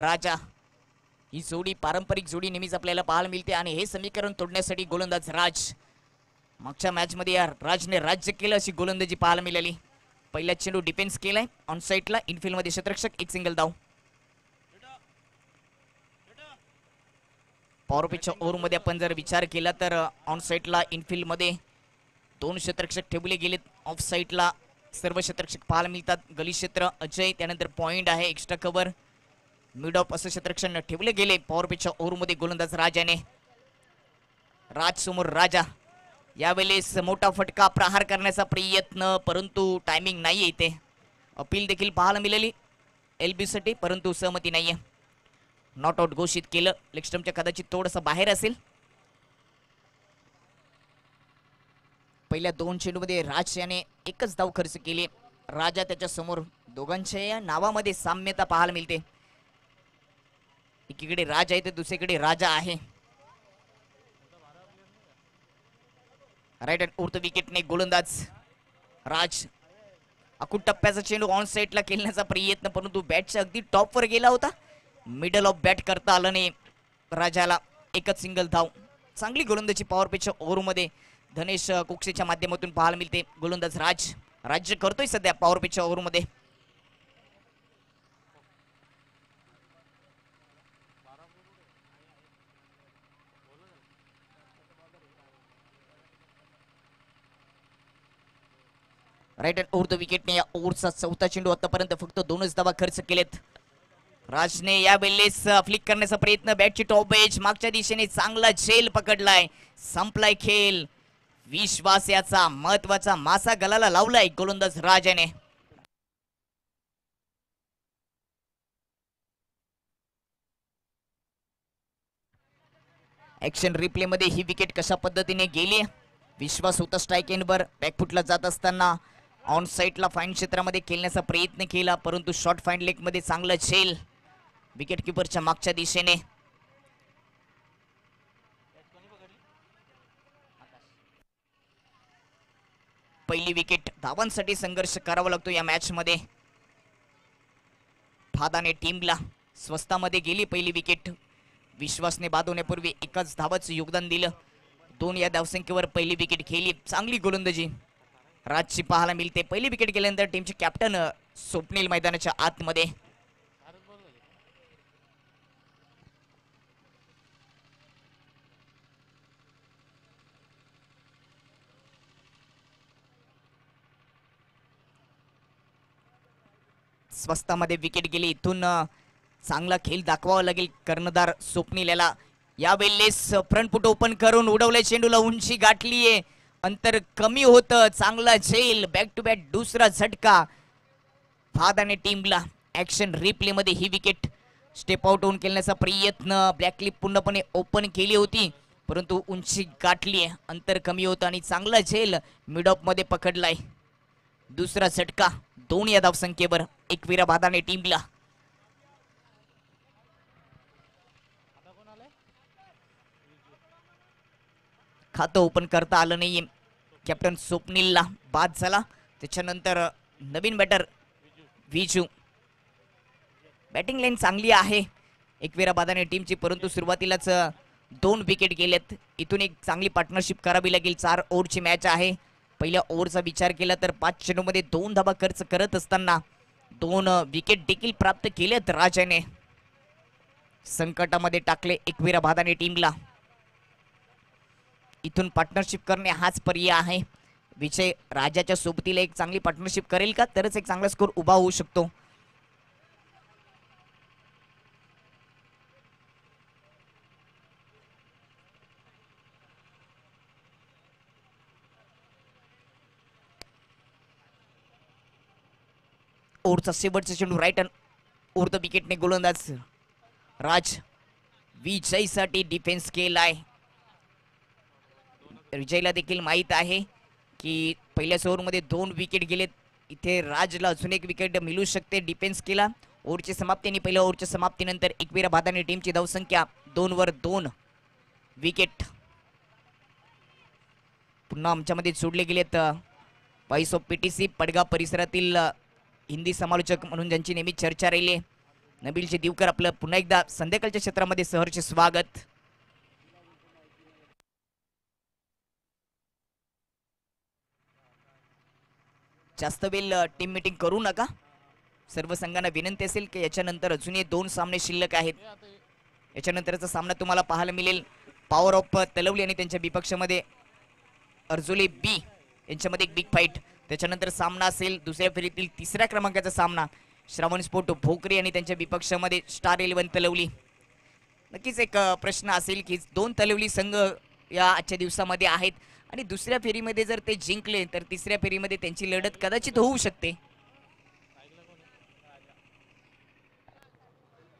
राजा ही जोडी पारंपरिक जोडी नेहमीच आपल्याला पाहायला मिळते आणि हे समीकरण तोडण्यासाठी गोलंदाज राज मागच्या मॅच मध्ये या राजने राज्य केलं अशी गोलंदाजी पाहायला मिळाली. पहिला चेंडू डिफेन्स केलाय ऑन साइडला इनफिल्ड मध्ये क्षेत्ररक्षक एक सिंगल धाव. पॉवर पिचच्या ओव्हरमध्ये आपण जर विचार केला तर ऑन साइडला इनफिल्ड मध्ये दोन क्षेत्ररक्षक ठेवले गेलेत. ऑफ साइडला सर्व क्षेत्ररक्षक पाहायला मिळतात. गली क्षेत्र अजय त्यानंतर पॉइंट आहे एक्स्ट्रा कव्हर मिड ऑफ असं क्षेत्ररक्षण ठेवले गेले. पॉवर पिचच्या ओव्हरमध्ये गोलंदाज राजाने राज समोर राजा यावेळेस मोठा फटका प्रहार करण्याचा प्रयत्न परंतु टायमिंग नाहीये. इथे अपील देखील पाहायला मिळाली एलबी साठी परंतु सहमती नाहीये. नॉट आउट घोषित केलं. लेग स्टंपच्या कदाचित थोडंसं बाहेर असेल. पहिल्या दोन चेंडूमध्ये राज याने एकच धाव खर्च केली. राजा त्याच्या समोर दोघांच्या नावामध्ये साम्यता पाहायला मिळते. एकीकडे राज आहे तर दुसरीकडे राजा आहे. राईट हँड उर्थ विकेटने गोलंदाज राज अकुट टप्प्याचा चेंडू ऑन साइडला खेळण्याचा प्रयत्न परंतु बॅटच्या अगदी टॉपवर गेला होता. मिडल ऑफ बॅट करता आलं नाही राजाला. एकच सिंगल धाव. चांगली गोलंदाजी पॉवर पिचच्या ओव्हरमध्ये धनेश कुक्षेच्या माध्यमातून पाहायला मिळते. गोलंदाज राज राज्य करतोय सध्या पॉवर पिचच्या ओव्हरमध्ये. राईट हँड ओव्हर द विकेटने या ओव्हरचा चौथा चेंडू आतापर्यंत फक्त दोनच धावा खर्च केलेत. राजने या वेळेस फ्लिक करण्याचा प्रयत्न बॅटची टॉप एज मागच्या दिशेने चांगला झेल पकडलाय. संपलाय खेळ. विश्वास याचा महत्वाचा मासा गलाला लावलाय गोलंदाज राजाने. ऍक्शन रिप्ले मध्ये ही विकेट कशा पद्धतीने गेली. विश्वास होता स्ट्राईक एंडवर बॅकफुटला जात असताना ऑन साइडला फाईन क्षेत्रामध्ये खेळण्याचा प्रयत्न केला परंतु शॉर्ट फाईन लेग मध्ये चांगलं झेल विकेट किपरच्या मागच्या दिशेने. पहिली विकेट धावांसाठी संघर्ष करावा लागतो या मॅच मध्ये. फादाने टीमला स्वस्तामध्ये गेली पहिली विकेट. विश्वासने बाद होण्यापूर्वी एकाच धावाचं योगदान दिलं. 2 या धावसंख्येवर पहिली विकेट खेळली. चांगली गोलंदाजी राजची पाहायला मिळते. पहिली विकेट गेल्यानंतर टीमचे कॅप्टन स्वप्नील मैदानाच्या आतमध्ये. स्वस्तामध्ये विकेट गेली. इथून चांगला खेळ दाखवावा लागेल कर्णधार स्वप्नील याला. यावेळेस फ्रंट फुट ओपन करून उडवले चेंडूला उंची गाठलीये. अंतर कमी होतं. चांगला झेल बॅक टू बॅक दुसरा झटका फादाने टीमला. ऍक्शन रिप्ले मध्ये ही विकेट स्टेप आउट होऊन खेळण्याचा प्रयत्न. ब्लॅक क्लिप पूर्णपणे ओपन केली होती परंतु उंची गाठली. अंतर कमी होतं आणि चांगला झेल मिड ऑफ मध्ये पकडलाय. दुसरा झटका 2 या धावसंख्येवर एकविरा फादाने टीमला. खातं ओपन करता आलं नाही कॅप्टन स्वप्नीलला. बाद झाला. त्याच्यानंतर नवीन बॅटर विजू. बॅटिंग लाईन चांगली आहे एकविरा बादाने टीमची परंतु सुरुवातीलाच 2 विकेट गेलेत. इथून एक चांगली पार्टनरशिप करावी लागेल. 4 ओव्हरची मॅच आहे. पहिल्या ओव्हरचा विचार केला तर 5 चेंडूमध्ये 2 धावा खर्च करत असताना 2 विकेट देखील प्राप्त केलेत राजाने. संकटामध्ये टाकले एकविरा बादाने टीमला. इथून पार्टनरशिप करणे हाच पर्याय आहे. विजय राजाच्या सोबतीला एक चांगली पार्टनरशिप करेल का तरच एक चांगला स्कोर उभा होऊ शकतो. ओव्हरचा शेवटचा चेंडू राईट हँड ओव्हर द विकेटने गोलंदाज राज विजयसाठी डिफेन्स केलाय. विजयला देखील माहित आहे की पहिल्याच ओव्हरमध्ये 2 विकेट गेलेत. इथे राजला अजून एक विकेट मिळू शकते. डिफेन्स केला. ओव्हरची समाप्ती आणि पहिल्या ओव्हरच्या समाप्तीनंतर एकविरा बादाने टीमची धावसंख्या 2 वर 2 विकेट. पुन्हा आमच्यामध्ये जोडले गेलेत व्हाईस ऑफ पीटीसी पडगा परिसरातील हिंदी समालोचक म्हणून ज्यांची नेहमी चर्चा राहिली नबीलजी दिवकर आपलं पुन्हा एकदा संध्याकाळच्या क्षेत्रामध्ये सहर्ष स्वागत. जास्त वेळ टीम मीटिंग करू नका. सर्व संघांना विनंती असेल की याच्यानंतर अजूनही 2 सामने शिल्लक आहेत. याच्यानंतरचा सामना तुम्हाला पाहायला मिळेल पॉवर ऑफ तलवली आणि त्यांच्या विपक्षामध्ये अर्जुले बी यांच्यामध्ये एक बिग फाईट. त्याच्यानंतर सामना असेल दुसऱ्या फेरीतील 3ऱ्या क्रमांकाचा सामना श्रावण स्पोर्ट भोकरी आणि त्यांच्या विपक्षामध्ये स्टार 11 तलवली. नक्कीच एक प्रश्न असेल की 2 तलवली संघ या आजच्या दिवसामध्ये आहेत आणि दुसऱ्या फेरीमध्ये जर ते जिंकले तर 3ऱ्या फेरीमध्ये त्यांची लढत कदाचित होऊ शकते.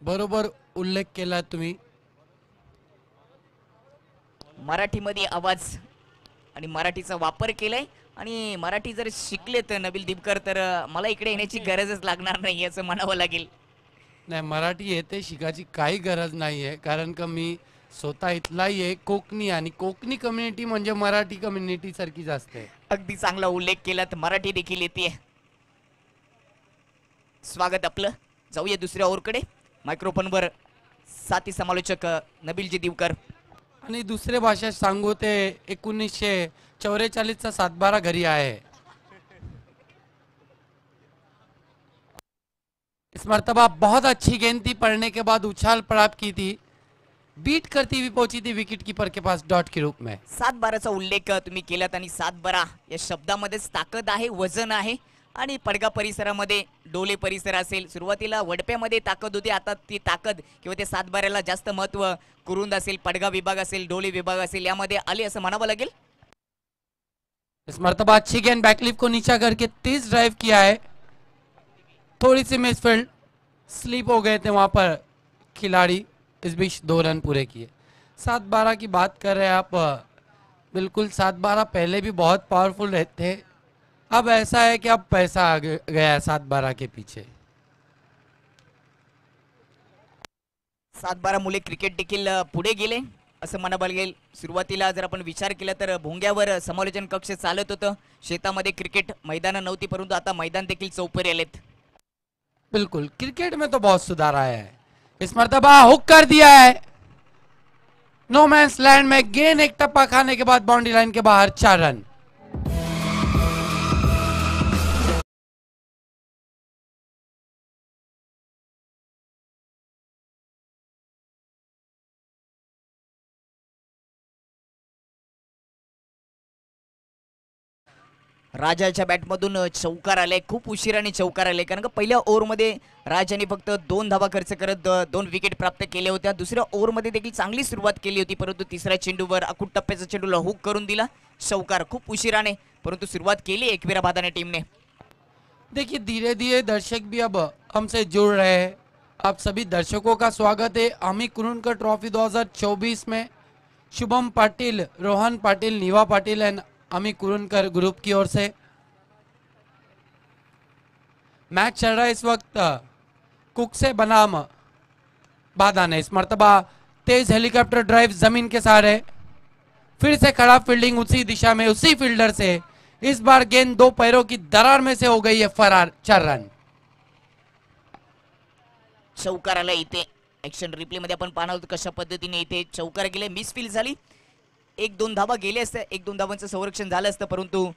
बरोबर उल्लेख केला तुम्ही. मराठीमध्ये आवाज आणि मराठीचा वापर केलाय आणि मराठी जर शिकले तर नबील दिपकर तर मला इकडे येण्याची गरजच लागणार नाही असं म्हणावं लागेल. नाही, मराठी येते, शिकायची काही गरज नाही आहे, कारण का मी स्वतः इथलाही आहे कोकणी, आणि कोकणी कम्युनिटी म्हणजे मराठी कम्युनिटी सारखीच असते. अगदी चांगला उल्लेख केला तर मराठी देखील येते. स्वागत आपलं. जाऊया दुसऱ्या ओव्हरकडे. मायक्रोफोनवर साथी समालोचक नबीलजी दिवकर. आणि दुसरे भाषेत सांगू ते 1944चा 7-12 घरी आहे. इस मर्तबा बहुत अच्छी गेंद थी, पड़ने के बाद उछाल पड़ाप की थी, बीट करती हुई पहुंची थी विकेट कीपर के पास डॉट के रूप में. 7-12चा उल्लेख तुम्ही केलात आणि 7-12 या शब्दामध्येच ताकद आहे, वजन आहे आणि पडगा परिसरामध्ये डोले परिसर असेल, सुरुवातीला वडप्यामध्ये ताकद होती, आता ती ताकद किंवा ते 7-12ला जास्त महत्व कुरुंद असेल, पडगा विभाग असेल, डोले विभाग असेल यामध्ये आले असं म्हणावं लागेल. इस मर्तबा अच्छी गेंद बैकलिफ को नीचा करके तेज ड्राइव किया है, थोड़ी सी मिसफील्ड, स्लिप हो गए थे वहां पर खिलाड़ी, इस बीच 2 रन पूरे किए. 7-12 की बात कर रहे हैं आप, बिल्कुल 7-12 पहले भी बहुत पावरफुल रहते थे. अब ऐसा है कि अब पैसा आ गया है 7-12 के पीछे. 7-12 मुले क्रिकेट देखील पुढे गेले असं म्हणावं लागेल. सुरुवातीला जर आपण विचार केला तर भोंग्यावर समालोचन कक्ष चालत होतं, शेतामध्ये क्रिकेट मैदान नव्हती, परंतु आता मैदान देखील चौपरे आलेत. बिल्कुल क्रिकेट में तो बहुत सुधार आया है. इस मर्तबा हुक कर दिया है, नो मैंस लैंड में गेंद एक टप्पा खाने के बाद बाउंड्री लाइन के बाहर 4 रन. राजाच्या बॅटमधून चौकार आले, खूप उशिराने चौकार आले, कारण का पहिल्या ओव्हरमध्ये राजाने फक्त 2 धावा खर्च करत 2 विकेट प्राप्त केल्या होत्या. दुसऱ्या ओव्हरमध्ये देखील चांगली सुरुवात केली होती, परंतु तिसऱ्या चेंडूवर अकुट टप्प्याचा चेंडूला हुक करून दिला चौकार. खूप उशिराने परंतु सुरुवात केली एकविरा भादाने टीमने. देखिए धीरे धीरे दर्शक भी अब हमसे जुड़ रहे हैं. आप सभी दर्शकों का स्वागत है अमी कुरुंकर ट्रॉफी 2024 में. शुभम पाटिल, रोहन पाटिल, नीवा पाटिल एंड अमी कुरुंकर ग्रुप की ओर से मैच चल रहा है इस वक्त कुक से बनाम बादाने. इस मर्तबा तेज हेलीकॉप्टर ड्राइव जमीन के सहारे, फिर से खराब फील्डिंग उसी दिशा में उसी फील्डर से. इस बार गेंद 2 पैरों की दरार में से हो गई है फरार. 4 रन. चौकार आला इथे. ऍक्शन रिप्ले मध्ये आपण पाहणार आहोत कशा पद्धतीने इथे चौकार गेले, मिसफील झाली. 1-2 धावा गेले असते, 1-2 धावांचं संरक्षण झालं असतं, परंतु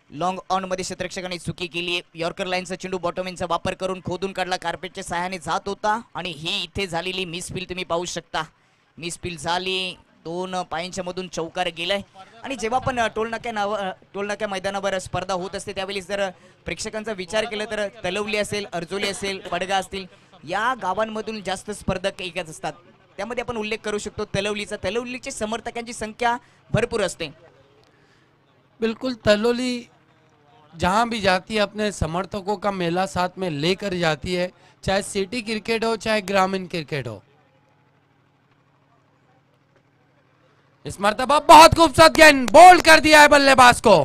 लॉंग ऑन मध्ये क्षेत्ररक्षकाने चुकी केली आहे. यॉर्कर लाईनचा चेंडू बॉटोमिनचा वापर करून खोदून काढला, कार्पेटच्या सहाय्याने जात होता आणि ही इथे झालेली मिसफील तुम्ही पाहू शकता. मिसफील झाली, 2 पायांच्या मधून चौकार गेलाय. आणि जेव्हा पण टोलनाक्या मैदानावर स्पर्धा होत असते त्यावेळी जर प्रेक्षकांचा विचार केला तर तलवली असेल, अर्जुली असेल, पडगा असतील या गावांमधून जास्त स्पर्धक एकच असतात. त्यामध्ये आपण उल्लेख करू शकतो तलवलीचा. तलवलीचे समर्थकांची संख्या भरपूर असते. बिल्कुल तलोली जहां भी जाती है अपने समर्थकों का मेला साथ में लेकर जाती है, चाहे सिटी क्रिकेट हो चाहे ग्रामीण क्रिकेट हो. इस मर्तबा बहुत खूबसूरत गेंद बोल्ड कर दिया है बल्लेबाज को.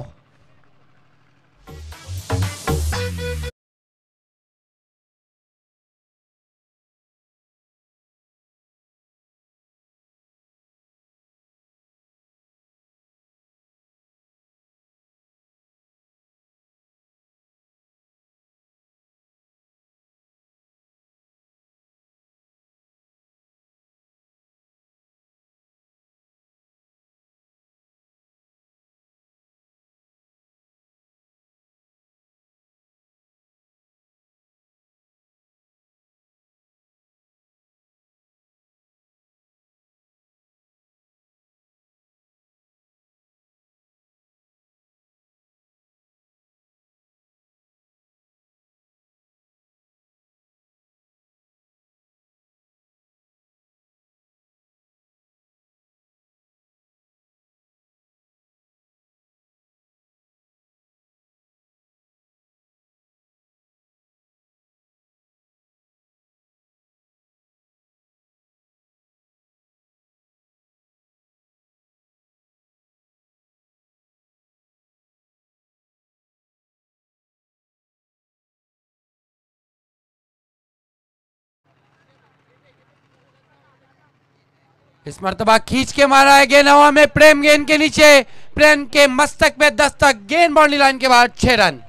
इस मर्तबा खींच के मारा है गेंद हवा में, प्रेम गेंद के नीचे, प्रेम के मस्तक पे दस्तक, गेंद बाउंड्री लाइन के बाद 6 रन।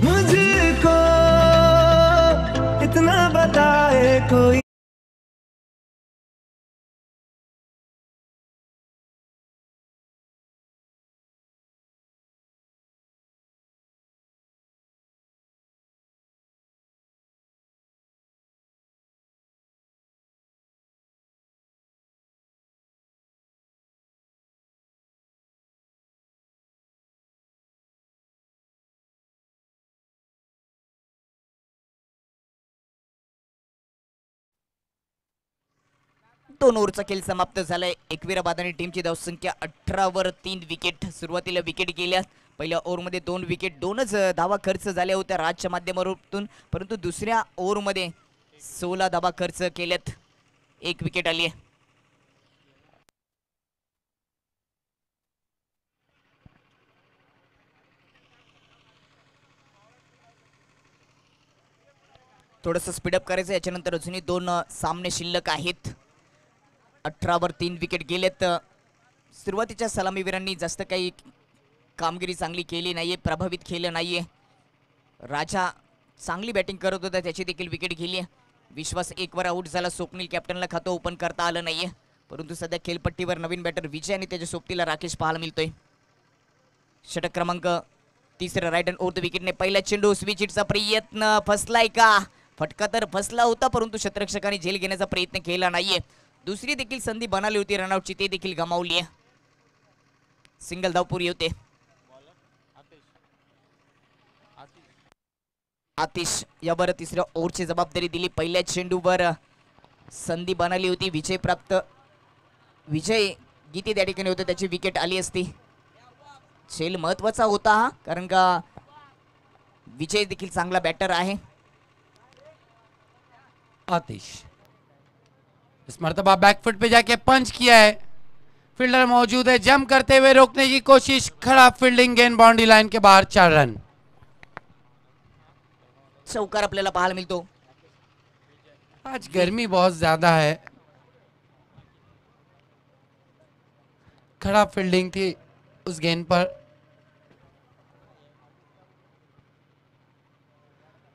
मुझको इतना बताए कोई। दोन ओव्हरचा खेळ समाप्त झालाय. एकविराबाद आणि टीमची धावसंख्या 18 वर 3 विकेट. सुरुवातीला विकेट गेल्या, पहिल्या ओव्हरमध्ये 2 विकेट, 2च धावा खर्च झाल्या होत्या राजच्या माध्यमातून, परंतु दुसऱ्या ओव्हरमध्ये 16 धावा खर्च केल्यात, 1 विकेट आली आहे. थोडंसं स्पीडअप करायचं, याच्यानंतर अजूनही 2 सामने शिल्लक आहेत. 18 वर 3 विकेट गेलेत. सुरुवातीच्या सलामीवीरांनी जास्त काही कामगिरी चांगली केली नाहीये, प्रभावित केलं नाहीये. राजा चांगली बॅटिंग करत होता, त्याची देखील विकेट गेली आहे. विश्वास 1 वर आऊट झाला. स्वप्नील कॅप्टनला खातं ओपन करता आलं नाहीये, परंतु सध्या खेळपट्टीवर नवीन बॅटर विजय आणि त्याच्या सोबतीला राकेश पाहायला मिळतोय. षटक क्रमांक 3 राईट अँड ओव्हर द विकेटने पहिला चेंडू, स्विच हिटचा प्रयत्न फसलाय का? फटका तर फसला होता, परंतु शतरक्षकाने झेल घेण्याचा प्रयत्न केला नाहीये. दुसरी देखील संधी बनाली होती रनआउटची, ते देखील गमावली आहे. सिंगल धावपुरी होते. आतिश यावर तिसऱ्या ओव्हरची जबाबदारी दिली. पहिल्या चेंडूवर संधी बनाली होती, विजय प्राप्त. विजय गीते त्या ठिकाणी होते, त्याची विकेट आली असती. झेल महत्वाचा होता हा, कारण का विजय देखील चांगला बॅटर आहे. आतिश इस मर्तबा बैकफुट पे जाके पंच किया है, फील्डर मौजूद है, जंप करते हुए रोकने की कोशिश, खराब फील्डिंग, गेंद बाउंड्री लाइन के बाहर 4 रन। चौकार आपल्याला पाहायला मिळतो. आज गर्मी बहुत ज्यादा है, खराब फील्डिंग थी उस गेंद पर।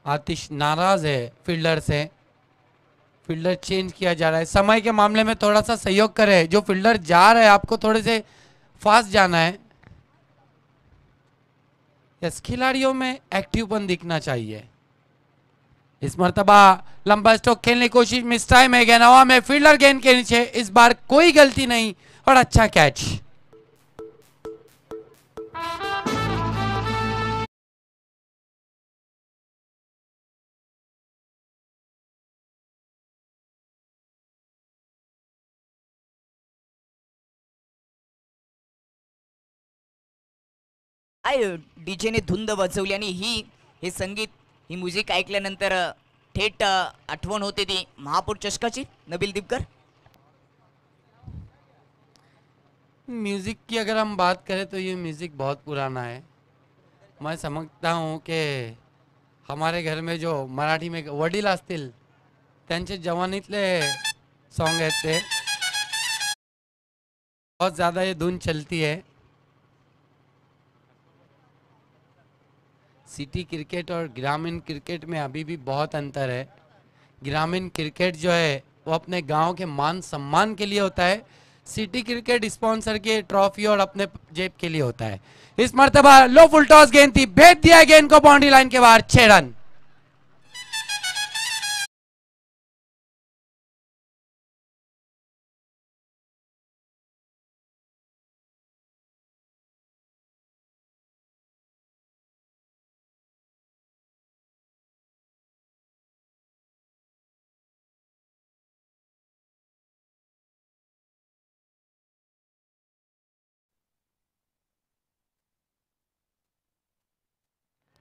आतिश नाराज है फील्डर से, फील्डर चेंज किया जा रहा है। समय के मामले में थोड़ा सा सहयोग करे, जो फील्डर जा रहा है आपको थोड़े से फास्ट जाना है। यस, खिलाड़ियों में एक्टिवपन दिखना चाहिए। इस मर्तबा लंबा स्ट्रोक खेलने की कोशिश, मिस टाइम है, गेंद हवा में, फील्डर गेंद के नीचे, इस बार कोई गलती नहीं और अच्छा कैच। डीजेने धुंद वाजवली आणि हे संगीत, ही म्युझिक ऐकल्यानंतर थेट आठवण होते ती महापौर चषकाची. नबील दिपकर, म्यूजिक की अगर हम बात करें तो ये म्यूजिक बहुत पुराना है। मैं समझता हूँ कि हमारे घर में जो मराठी में वडील असतील त्यांचे जवानीतले सॉन्ग आहेत ते, बहुत ज़्यादा ये धुन चलती है। सिटी क्रिकेट और ग्रामीण क्रिकेट में अभी भी बहुत अंतर है। ग्रामीण क्रिकेट जो है वो अपने गांव के मान सम्मान के लिए होता है, सिटी क्रिकेट स्पॉन्सर के ट्रॉफी और अपने जेब के लिए होता है। इस मर्तबा लो फुल टॉस गेंद थी, भेज दिया गेंद को बाउंड्री लाइन के बाहर, 6 रन।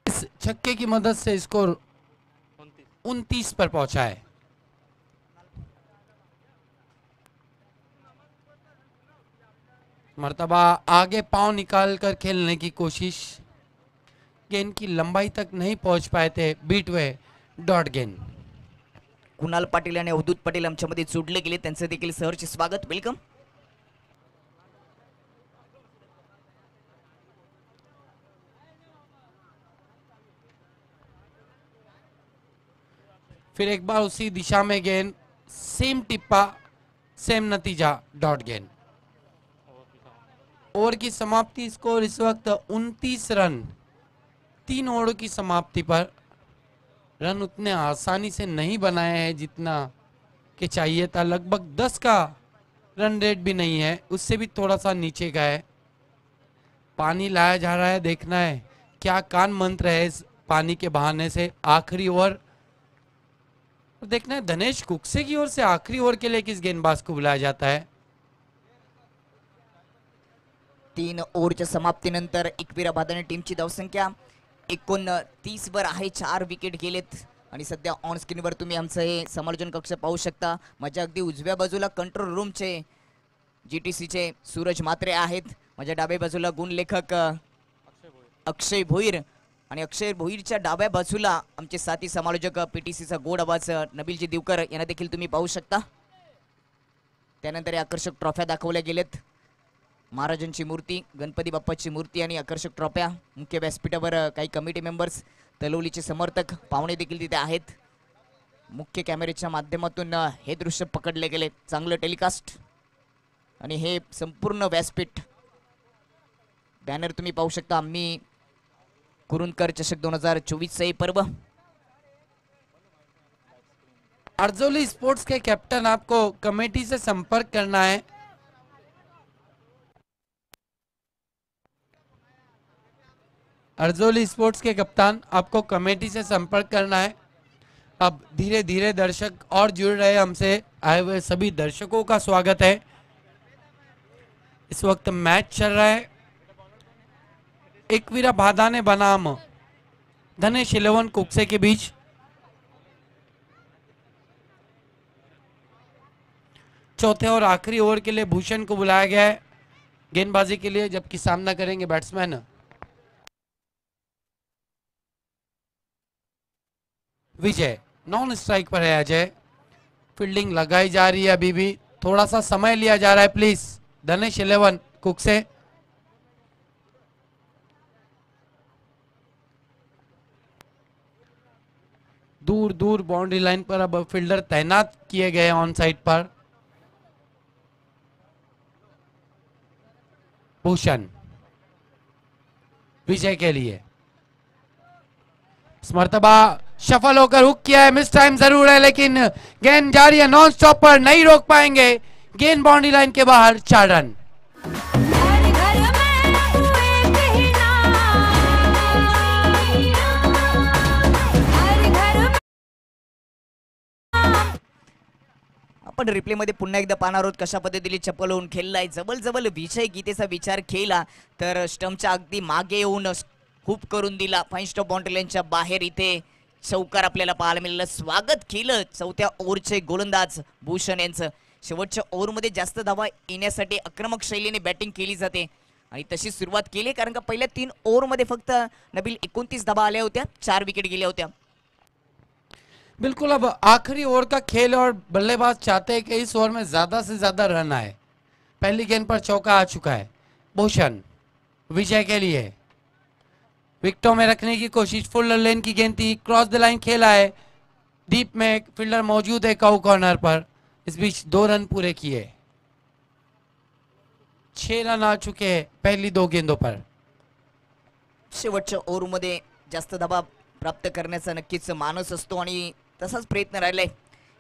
इस छक्के की मदद से स्कोर 29 पर पहुंचा है। मर्तबा आगे पांव निकालकर खेलने की कोशिश, गेंद की लंबाई तक नहीं पहुंच पाए थे, बीट वे डॉट गेंद। कुणाल पाटील आणि अवधूत पाटील आमच्यामध्ये जोडले गेले, त्यांचं देखील सहर्ष स्वागत, वेलकम. फिर एक बार उसी दिशा में गेंद, सेम टिप्पा, सेम नतीजा, डॉट गेंद. ओवर की समाप्ति, स्कोर इस वक्त 29 रन. 3 ओवरों की समाप्ति पर रन उतने आसानी से नहीं बनाए हैं जितना कि चाहिए था. लगभग 10 का रन रेट भी नहीं है, उससे भी थोड़ा सा नीचे का है. पानी लाया जा रहा है, देखना है क्या कान मंत्र है इस पानी के बहाने से. आखिरी ओवर देखना है धनेश कुकसे की ओर से आखिरी ओवर के लिए किस गेंदबाज को बुलाया जाता है. 3 ओव्हरच्या समाप्तीनंतर एकविरा भादाने टीमची धावसंख्या 29 वर आहे. 4 विकेट गेलेत आणि सध्या ऑन स्क्रीनवर तुम्ही आमचं हे समालोचन कक्ष पाहू शकता. माझ्या अगदी उजव्या बाजूला कंट्रोल रूमचे GTCचे सूरज म्हात्रे आहेत. माझ्या डाव्या बाजूला गुणलेखक अक्षय भोईर आणि अक्षय भोईरच्या डाव्या बाजूला आमचे साथी समालोचक PTCचा गोड आवाज नबीलजी दिवकर यांना देखील तुम्ही पाहू शकता. त्यानंतर आकर्षक ट्रॉफ्या दाखवल्या गेलेत. महाराजांची मूर्ती, गणपती बाप्पाची मूर्ती आणि आकर्षक ट्रॉफ्या. मुख्य व्यासपीठावर काही कमिटी मेंबर्स, तलवलीचे समर्थक, पाहुणे देखील तिथे आहेत. मुख्य कॅमेऱ्याच्या माध्यमातून हे दृश्य पकडले गेले. चांगलं टेलिकास्ट आणि हे संपूर्ण व्यासपीठ बॅनर तुम्ही पाहू शकता. आम्ही कुरुंदकर चषक 2024 हे पर्व. अर्जोली स्पोर्ट्स के कैप्टन, आपको कमेटी से संपर्क करना है. अर्जोली स्पोर्ट्स के कप्तान, आपको कमेटी से संपर्क करना है. अब धीरे धीरे दर्शक और जुड़ रहे हैं हमसे. आए हुए सभी दर्शकों का स्वागत है. इस वक्त मैच चल रहा है एकवीरा भादाने बनाम धनेश 11 कुकसे के बीच. चौथे और आखिरी ओवर के लिए भूषण को बुलाया गया है गेंदबाजी के लिए, जबकि सामना करेंगे बैट्समैन विजय. नॉन स्ट्राइक पर है अजय. फील्डिंग लगाई जा रही है, अभी भी थोड़ा सा समय लिया जा रहा है प्लीज. धनेश 11 कुकसे. दूर दूर बाउंड्री लाइन पर अब फील्डर तैनात किए गए ऑन साइड पर. भूषण विजय के लिए. इस मर्तबा शफल होकर हुक किया है. मिस टाइम जरूर है, लेकिन गेंद जारी है नॉन स्टॉप पर, नहीं रोक पाएंगे. गेंद बाउंड्री लाइन के बाहर. 4 रन. आपण रिप्ले मध्ये पुन्हा एकदा पाहणार आहोत कशा पद्धतीने चप्पल होऊन खेळलाय. जबल जबल विजय गीतेचा विचार केला तर स्टंपच्या अगदी मागे येऊन हुप करून दिला. फाईन स्टॉप बाउंड्री लाईनच्या बाहेर इथे चौकार आपल्याला पाहायला मिळालं. स्वागत केलं चौथ्या ओव्हरचे गोलंदाज भूषण यांचं. शेवटच्या ओव्हरमध्ये जास्त धावा येण्यासाठी आक्रमक शैलीने बॅटिंग केली जाते आणि तशी सुरुवात केली, कारण का पहिल्या 3 ओव्हरमध्ये फक्त नबील 29 धावा आल्या होत्या, 4 विकेट गेल्या होत्या. बिल्कुल, अब आखिरी ओवर का खेल और बल्लेबाज चाहते हैं कि इस ओवर में ज्यादा से ज्यादा रन आए. पहली गेंद पर चौका आ चुका है. भूषण विजय के लिए विकेटों में रखने की कोशिश. फुल लेन की गेंद थी, क्रॉस द लाइन खेला है. डीप में एक फील्डर मौजूद है काउ कॉर्नर पर. इस बीच 2 रन पूरे किए. 6 रन आ चुके हैं पहली 2 गेंदों पर. शेवटच्या ओव्हरमध्ये जास्त धावा प्राप्त करण्याचा नक्कीच मानस असतो आणि तसाच प्रयत्न राहिलाय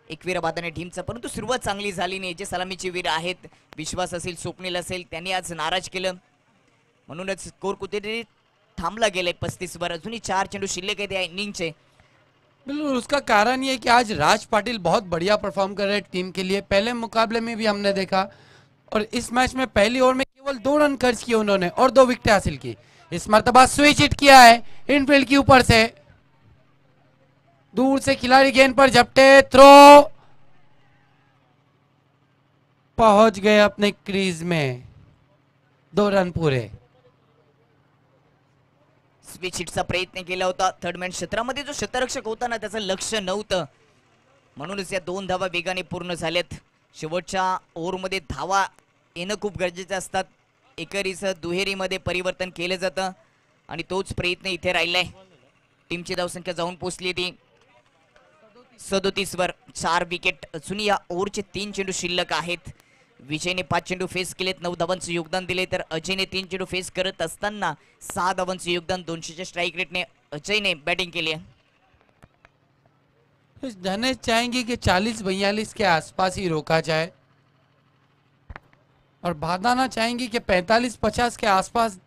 एकवीरा भादाने टीमचा. परंतु सुरुवात चांगली झाली नाही. जे सलामीचे वीर आहेत, विश्वास असेल, स्वप्नील असेल, त्यांनी आज नाराज केलं. म्हणूनच स्कोर कुठेतरी थांबला गेलाय 35 वर. अजूनही 4 चेंडू शिल्लक आहेत या इनिंगचे. बिल्कुल, उसका कारण ये है कि आज राज पाटिल बहुत बढ़िया परफॉर्म कर रहे हैं टीम के लिए. पहले मुकाबले में भी हमने देखा, और इस मैच में पहली ओवर में केवल 2 रन खर्च किए उन्होंने और 2 विकेट हासिल की. इस मर्तबा स्विच हिट किया है इनफील्ड के ऊपर से. दूर से खिलाड़ी गेंद पर झपटे, थ्रो, पहुंच गए अपने क्रीज में. 2 रन पूरे. स्विच हिटचा प्रयत्न केला होता. थर्ड मॅन क्षेत्रामध्ये जो क्षेत्ररक्षक होता ना, त्याचं लक्ष नव्हतं. म्हणूनच या 2 धावा वेगाने पूर्ण झाल्यात. शेवटच्या ओव्हरमध्ये धावा येणं खूप गरजेचं असतात. एकेरीचं दुहेरीमध्ये परिवर्तन केलं जातं आणि तोच प्रयत्न इथे राहिलाय. टीमची धावसंख्या जाऊन पोहोचली ती 37 वर. 4 विकेट अजूनही या ओव्हरचे 3 चेंडू शिल्लक आहेत. विजयने 5 चेंडू फेस केलेत, 9 धावांचं योगदान दिले, तर अजयने 3 चेंडू फेस करत असताना 6 धावांचं योगदान. 200च्या स्ट्राईक रेटने अजयने बॅटिंग केली आहे. धनेश चाहेंगे कि 40-42 के आसपास ही रोका जाए और भादाना चाहेंगे कि 45-50 के आसपास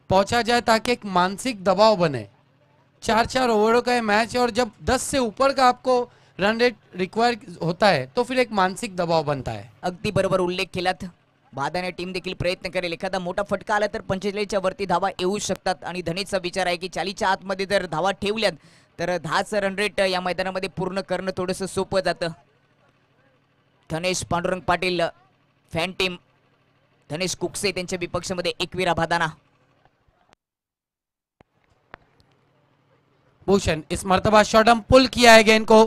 पहुंचा जाए ताकि एक मानसिक दबाव बने. 4-4 ओवरों का ये मैच है और जब 10 से ऊपर का आपको रन रेट रिक्वायर होता है तो फिर एक मानसिक दबाव बनता है. अगदी बरोबर उल्लेख केलात. भादाने टीम देखील प्रयत्न करेल. एखादा मोठा फटका आला तर 45च्या वरती धावा येऊ शकतात आणि धनेशचा विचार आहे की 40च्या आतमध्ये जर धावा ठेवल्यात तर 10चं रन रेट या मैदानामध्ये पूर्ण करणं थोडंसं सोपं जातं. धनेश पांडुरंग पाटील फॅन टीम, धनेश कुकसे त्यांच्या विपक्षामध्ये एकविरा भादाना. भूषण इस मर्तबा शॉर्टम पुल किया है गेंद को,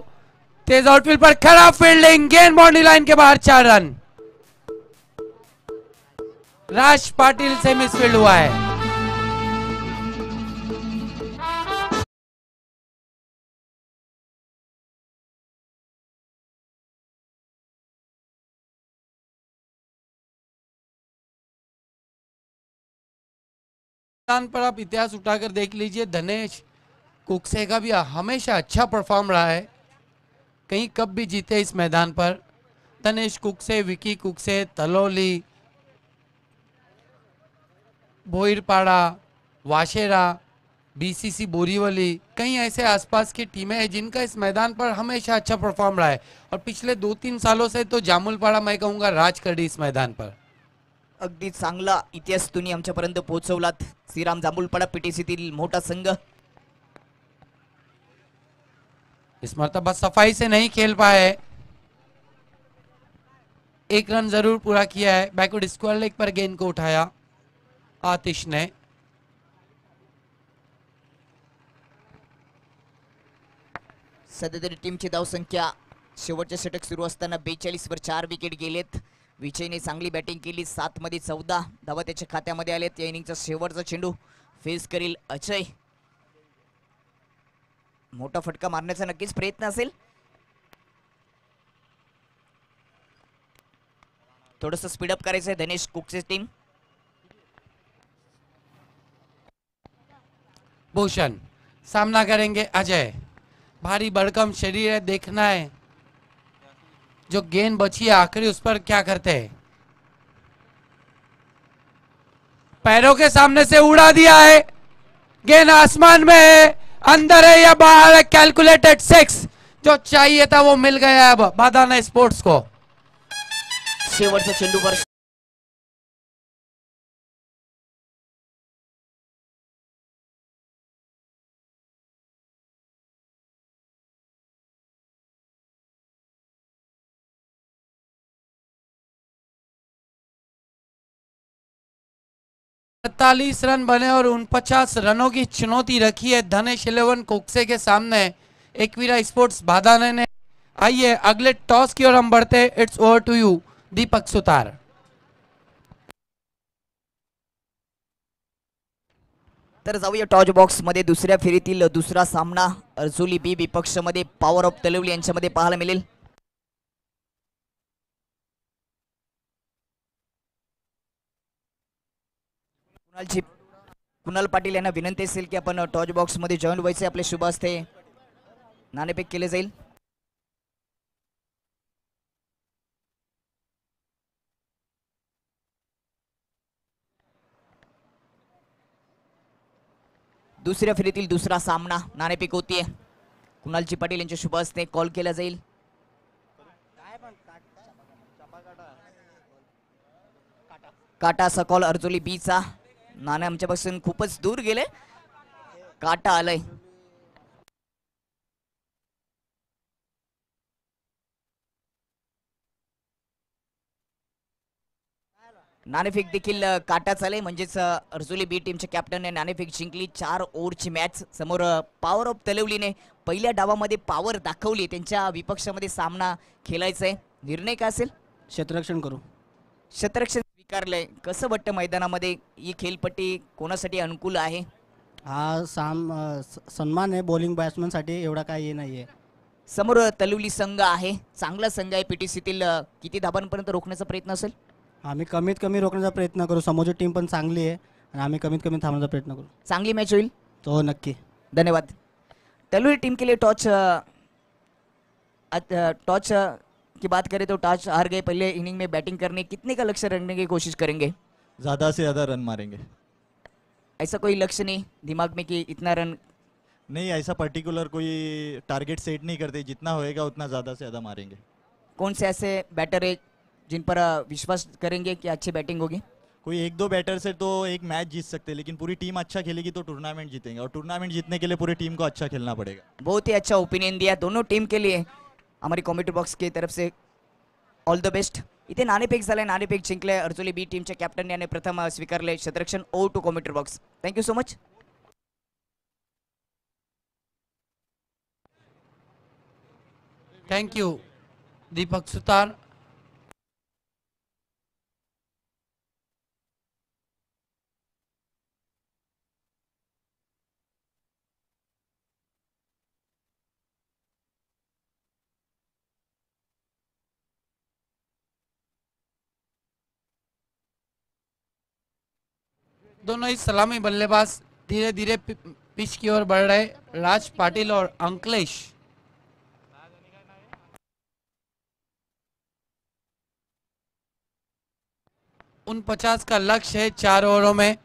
तेज आउटफील्ड पर खराब फील्डिंग, गेंद बाउंड्री लाइन के बाहर 4 रन. राज पाटिल से मिसफील्ड हुआ है. मैदान पर आप इतिहास उठाकर देख लीजिए, धनेश कुकसे का भी हमेशा अच्छा परफॉर्म रहा है. कहीं कप भी जीते इस मैदान पर. धनेश कुकसे, विकी कुकसे, तलोली, भोईरपाड़ा, वाशेरा, बीसीसी बोरीवली, कई ऐसे आसपास की टीमें हैं जिनका इस मैदान पर हमेशा अच्छा परफॉर्म रहा है. और पिछले 2-3 सालों से तो जामुलपाड़ा मैं कहूँगा राज कर दी इस मैदान पर. अगदी चांगला इतिहास तुम्ही आमच्यापर्यंत पोहोचवलात. श्रीराम जांभूलपाडा पीटीसीतील मोठा संघ. इस मर्तबा सफाई से नहीं खेल पाए. 1 रन जरूर पूरा किया है. बैकवर्ड स्क्वायर लेग पर गेंद को उठाया आतिश ने. सध्या तरी टीमची धावसंख्या शेवटचे षटक सुरू असताना 42 वर 4 विकेट गेलेत. विजयने चांगली बॅटिंग केली. 7 मध्ये 14 धावा त्याच्या खात्यामध्ये आलेत. या इनिंगचा शेवटचा चेंडू फेस करील अजय. मोठा फटका मारण्याचा नक्कीच प्रयत्न असेल. थोडंसं स्पीडअप करायचं आहे धनेश कुकचे टीम. भूषण सामना करेंगे अजय. भारी भड़कम शरीर है, देखना है जो गेंद बची है आखिरी उस पर क्या करते हैं. पैरों के सामने से उड़ा दिया है. गेंद आसमान में है, अंदर है या बाहर है. कैलकुलेटेड 6. जो चाहिए था वो मिल गया अब भादाना स्पोर्ट्स को. शेवटचा चेंडूवर अड़तालीस रन बने और 49 रनों की चुनौती रखी है धनेश 11 कुकसे के सामने. एकवीरा स्पोर्ट्स भादाना ने. आइए अगले टॉस की ओर हम बढ़ते. It's over to you Deepak Sutar. तर जाऊया टॉच बॉक्स मध्ये. दुसऱ्या फेरीतील दुसरा सामना अर्जुली बी विपक्षामध्ये पॉवर ऑफ तलवली यांच्यामध्ये पाहायला मिळेल. कुणाल पाटील यांना विनंती असेल की आपण टॉच बॉक्स मध्ये जॉईन व्हायचे. आपले शुभ हस्ते नाणेफेक केले जाईल. दुसऱ्या फेरीतील दुसरा सामना नाणेफेक होतीये. कुणालजी पाटील यांच्या शुभ हस्ते कॉल केला जाईल. काटा असा कॉल अर्जुली बी चा. नाणे आमच्यापासून खूपच दूर गेले. काटा आलाय. नाणेफेक देखील काटाच आले. म्हणजेच अर्जुली बी टीमच्या कॅप्टनने नाणेफेक जिंकली. 4 ओव्हरची मॅच समोर पॉवर ऑफ तलवलीने पहिल्या डावामध्ये पॉवर दाखवली, त्यांच्या विपक्षामध्ये सामना खेळायचा आहे. निर्णय काय असेल? क्षेत्ररक्षण करू. क्षेत्ररक्षण स्वीकारलंय. कसं वाटतं मैदानामध्ये ही खेळपट्टी कोणासाठी अनुकूल आहे? हा सन्मान आहे बॉलिंग बॅट्समनसाठी, एवढा काही हे नाही आहे. समोर तलुली संघ आहे, चांगला संघ आहे. पीटीसीतील किती धाबांपर्यंत रोखण्याचा प्रयत्न असेल? आम्ही कमीत कमी रोखण्याचा प्रयत्न करू. समोरची टीम पण चांगली आहे आणि आम्ही कमीत कमी थांबण्याचा प्रयत्न करू. चांगली मॅच होईल. हो नक्की. धन्यवाद. तलुली टीम के लिए टॉस की बात करें तो टॉस हार गए. पहले इनिंग में बैटिंग करने, कितने का लक्ष्य रखने की कोशिश करेंगे? ज़्यादा से ज़्यादा रन मारेंगे. ऐसा कोई लक्ष्य नहीं दिमाग में कि इतना रन? नहीं, ऐसा पर्टिकुलर कोई टारगेट सेट नहीं करते. जितना होएगा उतना ज़्यादा से ज़्यादा मारेंगे. कौन से ऐसे बैटर है जिन पर विश्वास करेंगे कि अच्छी बैटिंग होगी? कोई एक दो बैटर से तो एक मैच जीत सकते हैं, लेकिन पूरी टीम अच्छा खेलेगी तो टूर्नामेंट जीतेंगे, और टूर्नामेंट जीतने के लिए पूरी टीम को अच्छा खेलना पड़ेगा. बहुत ही अच्छा ओपिनियन दिया दोनों टीम के लिए. हमारी कॉमेंट्री बॉक्स की तरफ से ऑल द बेस्ट. इथे नाणेफेक झालंय, नाणेफेक जिंकले. अर्जुली बी टीमच्या कॅप्टन याने प्रथम स्वीकारले क्षेत्ररक्षण. Oh to commentary box. Thank you so much. Thank you Deepak Sutar. दोनों ही सलामी बल्लेबाज धीरे धीरे पिच की ओर बढ़ रहे. राज पाटिल और अंकलेश. 49 का लक्ष्य है 4 ओवरों में.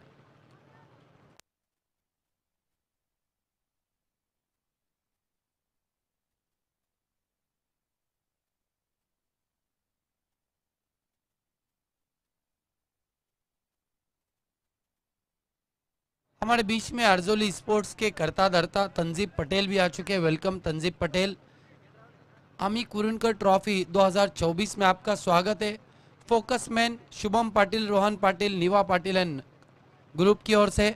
हमारे बीच में अर्जोली स्पोर्ट्स के करता धरता तंजीब पटेल भी आ चुके हैं. वेलकम तंजीब पटेल. अमी कुरुनकर ट्रॉफी 2024 में आपका स्वागत है. फोकसमैन शुभम पाटिल, रोहन पाटिल, निवा पाटिल एंड ग्रुप की ओर से.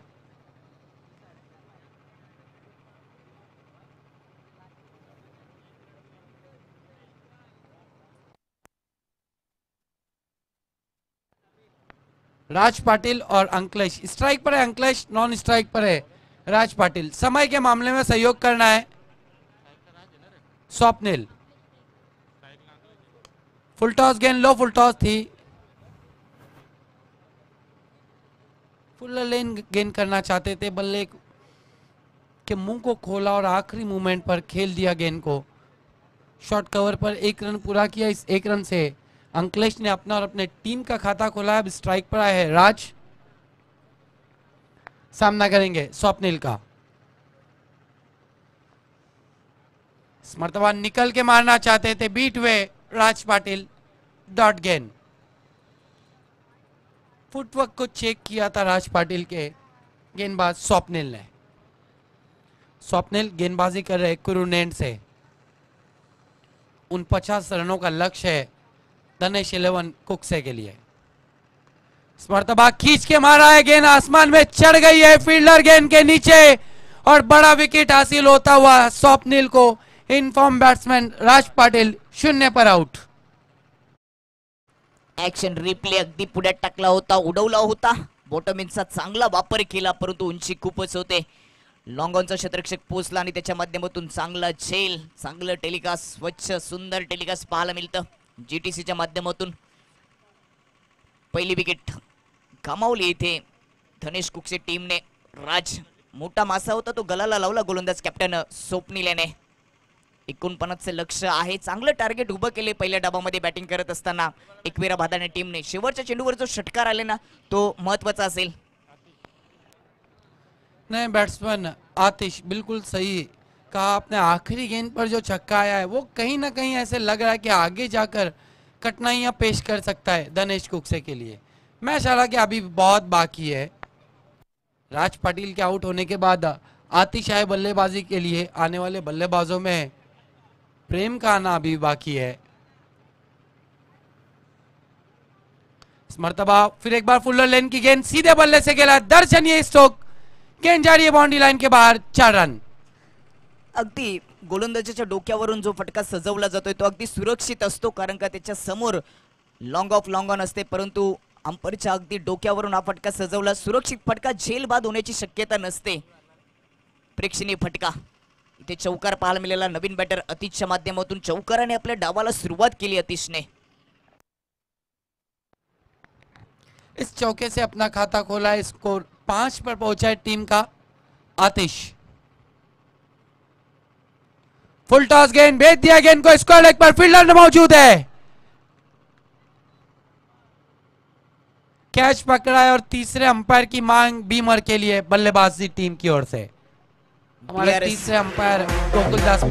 राज पाटिल और अंकलेश. स्ट्राइक पर है अंकलेश, नॉन स्ट्राइक पर है राज पाटिल. समय के मामले में सहयोग करना है स्वप्निल. फुल टॉस गेंद लो, फुल टॉस थी. फुल लेन गेंद करना चाहते थे. बल्ले के मुंह को खोला और आखिरी मूवमेंट पर खेल दिया गेंद को. शॉर्ट कवर पर 1 रन पूरा किया. इस 1 रन से अंकलेश ने अपना और अपने टीम का खाता खोला. अब स्ट्राइक पर आए हैं राज. सामना करेंगे स्वप्निल का. इस मर्तबा निकल के मारना चाहते थे, बीट वे राज पाटिल. डॉट गेंद. फुटवर्क को चेक किया था राज पाटिल के गेंदबाज स्वप्निल ने. स्वप्निल गेंदबाजी कर रहे कुरुनेन से. 49 रनों का लक्ष्य है धनेश 11 कुकसे के लिए. इस मर्तबा खींच के मारा है गेंद, आसमान में चढ़ गई है फील्डर गेंद के नीचे, और बड़ा विकेट हासिल होता हुआ स्वप्निल को. इनफॉर्म बैट्समैन राज पाटिल 0 पर आउट. ऍक्शन रिप्ले अगदी पुढे टाकला होता, उडवला होता. बॉटम इंचा चांगला वापर केला, परंतु उंची खूपच होते. लॉंग ऑनचा क्षेत्ररक्षक पोचला आणि त्याच्या माध्यमातून चांगला झेल, चांगलं टेलिकास्ट, स्वच्छ सुंदर टेलिकास्ट पाहायला मिळतं. जीटीसीच्या माध्यमातून पहिली विकेट गमावली इथे धनेश कुकसे टीमने. राज मोठा मासा होता, तो गलाला लावला गोलंदाज कॅप्टन स्वप्निल याने. 49चे लक्ष आहे. चांगलं टार्गेट उभं केले पहिल्या डाबामध्ये बॅटिंग करत असताना एकवीरा भादाने टीमने. शेवटच्या चेंडूवर जो षटकार आले ना, तो महत्वाचा असेल. नहीं, बैट्समैन आतिश बिल्कुल सही कहा आपने. आखिरी गेंद पर जो छक्का आया है वो कहीं ना कहीं ऐसे लग रहा है कि आगे जाकर कठिनाइयां पेश कर सकता है धनेश कुकसे के लिए. मैच हालांकि अभी बहुत बाकी है. राज पाटिल के आउट होने के बाद आतिश आए बल्लेबाजी के लिए. आने वाले बल्लेबाजों में प्रेम का आना अभी बाकी है. इस मर्तबा फिर एक बार फुल्लर लेन की गेंद सीधे बल्ले से खेला. दर्शनीय स्ट्रोक, गेंद जा रही है बाउंड्री लाइन के बाहर. 4 रन. अगदी गोलंदाजाच्या डोक्यावरून जो फटका सजवला जातोय तो अगदी सुरक्षित असतो, कारण का त्याच्या समोर लॉंग ऑफ लॉंग ऑन असते, परंतु अंपरच्या अगदी डोक्यावरून हा फटका सजवला. सुरक्षित फटका, झेल बाद होण्याची शक्यता नसते. प्रेक्षणीय फटका. इथे चौकार पाहायला मिळाला. नवीन बॅटर अतिशच्या माध्यमातून चौकाराने आपल्या डावाला सुरुवात केली अतिशने. इस चौके से अपना खाता खोला. स्कोर 5 पर पहुंचा है टीम का आतिश. फुल टॉस गेंद भेज दिया, गेंद को स्क्वायर लेग पर फील्डर मौजूद है. कैच पकड़ा है और तीसरे अंपायर की मांग बीमर के लिए बल्लेबाजी टीम की ओर से. हमारे DRS तीसरे अंपायर गोकुलदास.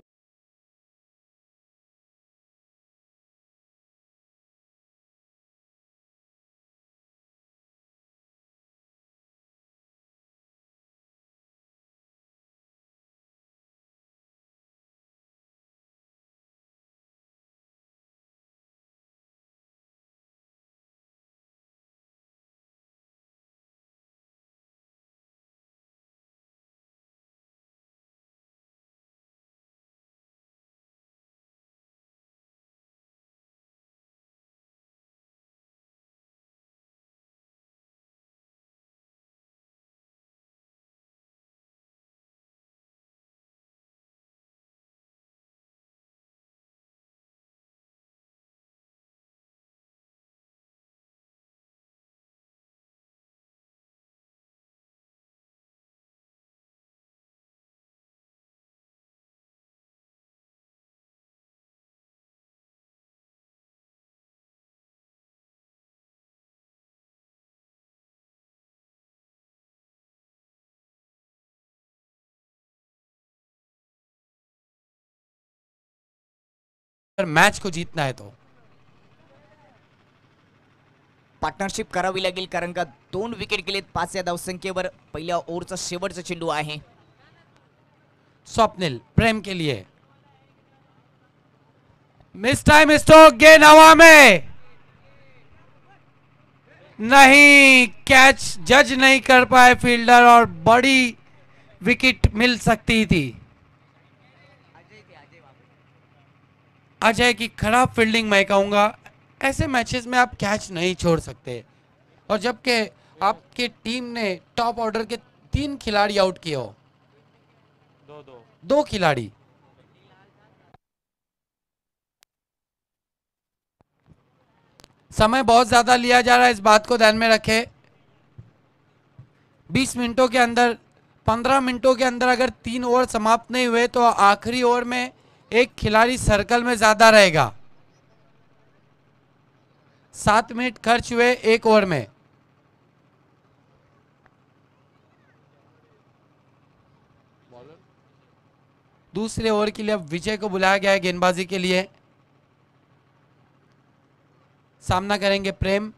मैच को जीतना है तो पार्टनरशिप करावी लागेल, कारण का 2 विकेट गेलेत 5 या धावसंख्येवर. पहिल्या ओव्हरचा शेवटचा चेंडू आहे. स्वप्निल प्रेम के लिए मिस टाइम स्ट्रोक. गेंद हवा में नहीं, कैच जज नहीं कर पाए फील्डर और बड़ी विकेट मिल सकती थी. अजय की खराब फील्डिंग मैं कहूंगा. ऐसे मैचेस में आप कैच नहीं छोड़ सकते, और जबकि आपकी टीम ने टॉप ऑर्डर के 3 खिलाड़ी आउट किए हो. दो खिलाड़ी. समय बहुत ज्यादा लिया जा रहा है, इस बात को ध्यान में रखें. 20 मिनटों के अंदर 15 मिनटों के अंदर अगर 3 ओवर समाप्त नहीं हुए तो आखिरी ओवर में एक खिलाड़ी सर्कल में ज्यादा रहेगा. 7 मिनट खर्च हुए 1 ओवर में. दूसरे ओवर के लिए अब विजय को बुलाया गया है गेंदबाजी के लिए. सामना करेंगे प्रेम.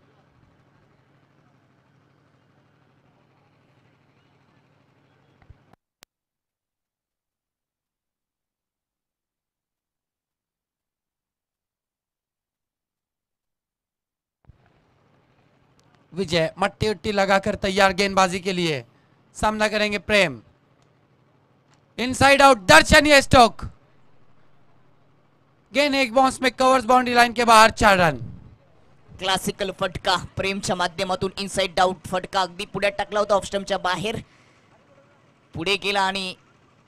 विजय मट्टी उट्टी लगाकर तैयार गेंदबाजी के लिए. सामना करेंगे प्रेम. इनसाइड आउट दर्शन ये स्टोक. गेंद एक बाउंस में कवर्स बाउंड्री लाइन के बाहर. 4 रन. क्लासिकल फटका प्रेमच्या माध्यमातून इनसाइड आउट फटका अगदी पुढे टाकला होता, ऑफ स्टंपच्या बाहेर पुढे गेला आणि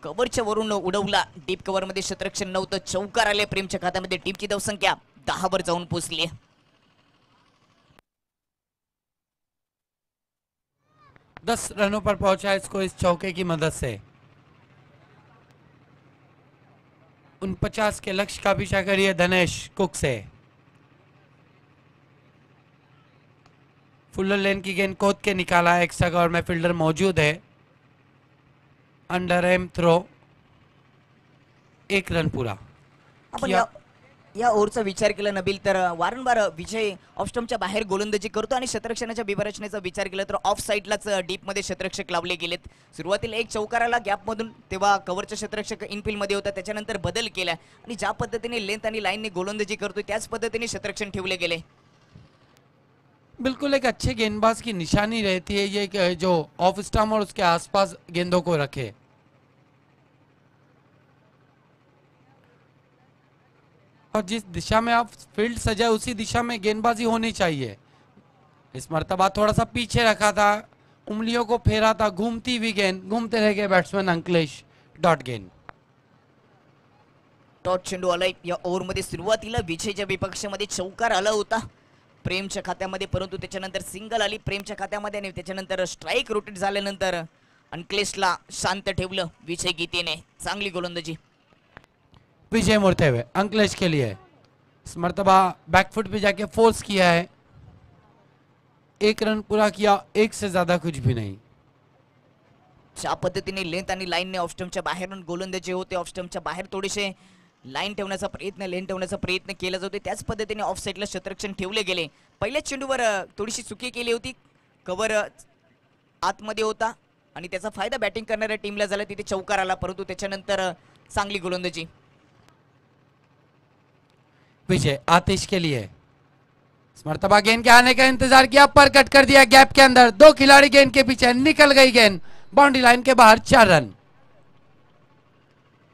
कव्हरच्या वरून उडवला. डीप कव्हर मध्ये क्षेत्ररक्षण नव्हतं. चौकार आले प्रेमच्या खात्यामध्ये. टीमची धावसंख्या 10 वर जाऊन पोहोचली. 10 रनों पर पहुंचा इसको इस चौके की मदद से. 49 के लक्ष्य का पीछा करिए धनेश कुक से. फुलर लेन की गेंद कोद के निकाला है. एक्स्ट्रा कवर में फील्डर मौजूद है. Under M throw. 1 रन पूरा. आपण या ओव्हरचा विचार केला नबील तर वारंवार विजय ऑफ स्टंपच्या बाहेर गोलंदाजी करतो आणि क्षेत्ररक्षणाच्या विभारचनेचा विचार केला तर ऑफ साईडलाच डीप मध्ये क्षेत्ररक्षक लावले गेलेत. सुरुवातीला एक चौकाराला गॅप मधून, तेव्हा कव्हरचा क्षेत्ररक्षक इनफिल्ड मध्ये होता, त्याच्यानंतर बदल केला आणि ज्या पद्धतीने लेंथ आणि लाईनने गोलंदाजी करतोय त्याच पद्धतीने क्षेत्ररक्षण ठेवले गेले. बिल्कुल एक अच्छे गेंदबाज की निशानी रहती है ये कि जो ऑफ स्टंप और उसके आसपास गेंदों को रखे. और जिस दिशा में आप फील्ड सजाए उसी दिशा में गेंदबाजी होनी चाहिए। इस मर्तबा थोड़ा सा पीछे रखा था, उंगलियों को फेरा था, घूमती हुई गेंद, घूमते रह गए बैट्समैन अंकलेश, डॉट गेंद। टॉट चेंडू आलाय या ओव्हरमध्ये सुरुवातीला विजयच्या विपक्षामध्ये चौकार आला होता प्रेमच्या खात्यामध्ये, परंतु त्याच्यानंतर सिंगल आली प्रेमच्या खात्यामध्ये आणि त्याच्यानंतर स्ट्राईक रोटेट झाल्यानंतर अंकलेशला शांत ठेवलं विजय गीतेने। चांगली गोलंदाजी विजय मुड़ते हुए अंकलेश के लिए इस मर्तबा बैकफुट पे जाके फोर्स किया है, 1 रन पूरा किया, 1 से ज्यादा कुछ भी नहीं। ज्या पद्धतीने लेंथ आणि लाईनने ऑफ स्टंपच्या बाहेरून गोलंदाजी होते, ऑफ स्टंपच्या बाहेर थोडेसे लाईन ठेवण्याचा प्रयत्न, लेन ठेवण्याचा प्रयत्न केला जातो, त्याच पद्धतीने ऑफ साईडला शतरक्षण ठेवले गेले। पहिल्या चेंडूवर थोडीशी चुकी केली होती, कव्हर आतमध्ये होता आणि त्याचा फायदा बॅटिंग करणाऱ्या टीमला झाला, तिथे चौकार आला, परंतु त्याच्यानंतर चांगली गोलंदाजी। विजय आतिश के लिए इस मर्तबा गेंद के आने का इंतजार किया, पर कट कर दिया गैप के अंदर, 2 खिलाड़ी गेंद के पीछे, निकल गई गेंद बाउंड्री लाइन के बाहर, 4 रन।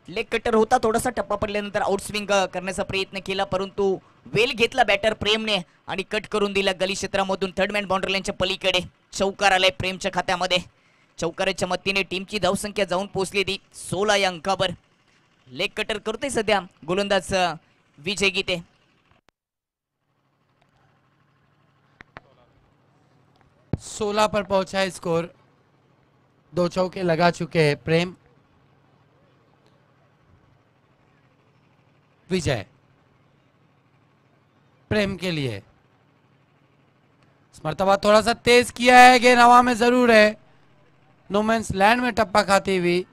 लेग कटर होता, थोडासा टप्पा पडल्यानंतर आउट स्विंग करण्याचा प्रयत्न केला, परंतु वेल घेतला बॅटर प्रेमने आणि कट करून दिला गली क्षेत्रामधून थर्ड मॅन बाउंड्री लाईनच्या पलीकडे। चौकार आलाय प्रेमच्या खात्यामध्ये, चौकाराच्या मदतीने टीमची धावसंख्या जाऊन पोहोचली ती 16 या अंकावर। लेग कटर करतोय सध्या गोलंदाज विजय गीते। 16 पर पहुंचा है स्कोर, 2 चौके लगा चुके हैं प्रेम। विजय प्रेम के लिए इस मर्तबा थोड़ा सा तेज किया है, गेंद हवा में जरूर है, नोमैंस लैंड में टप्पा खाती हुई,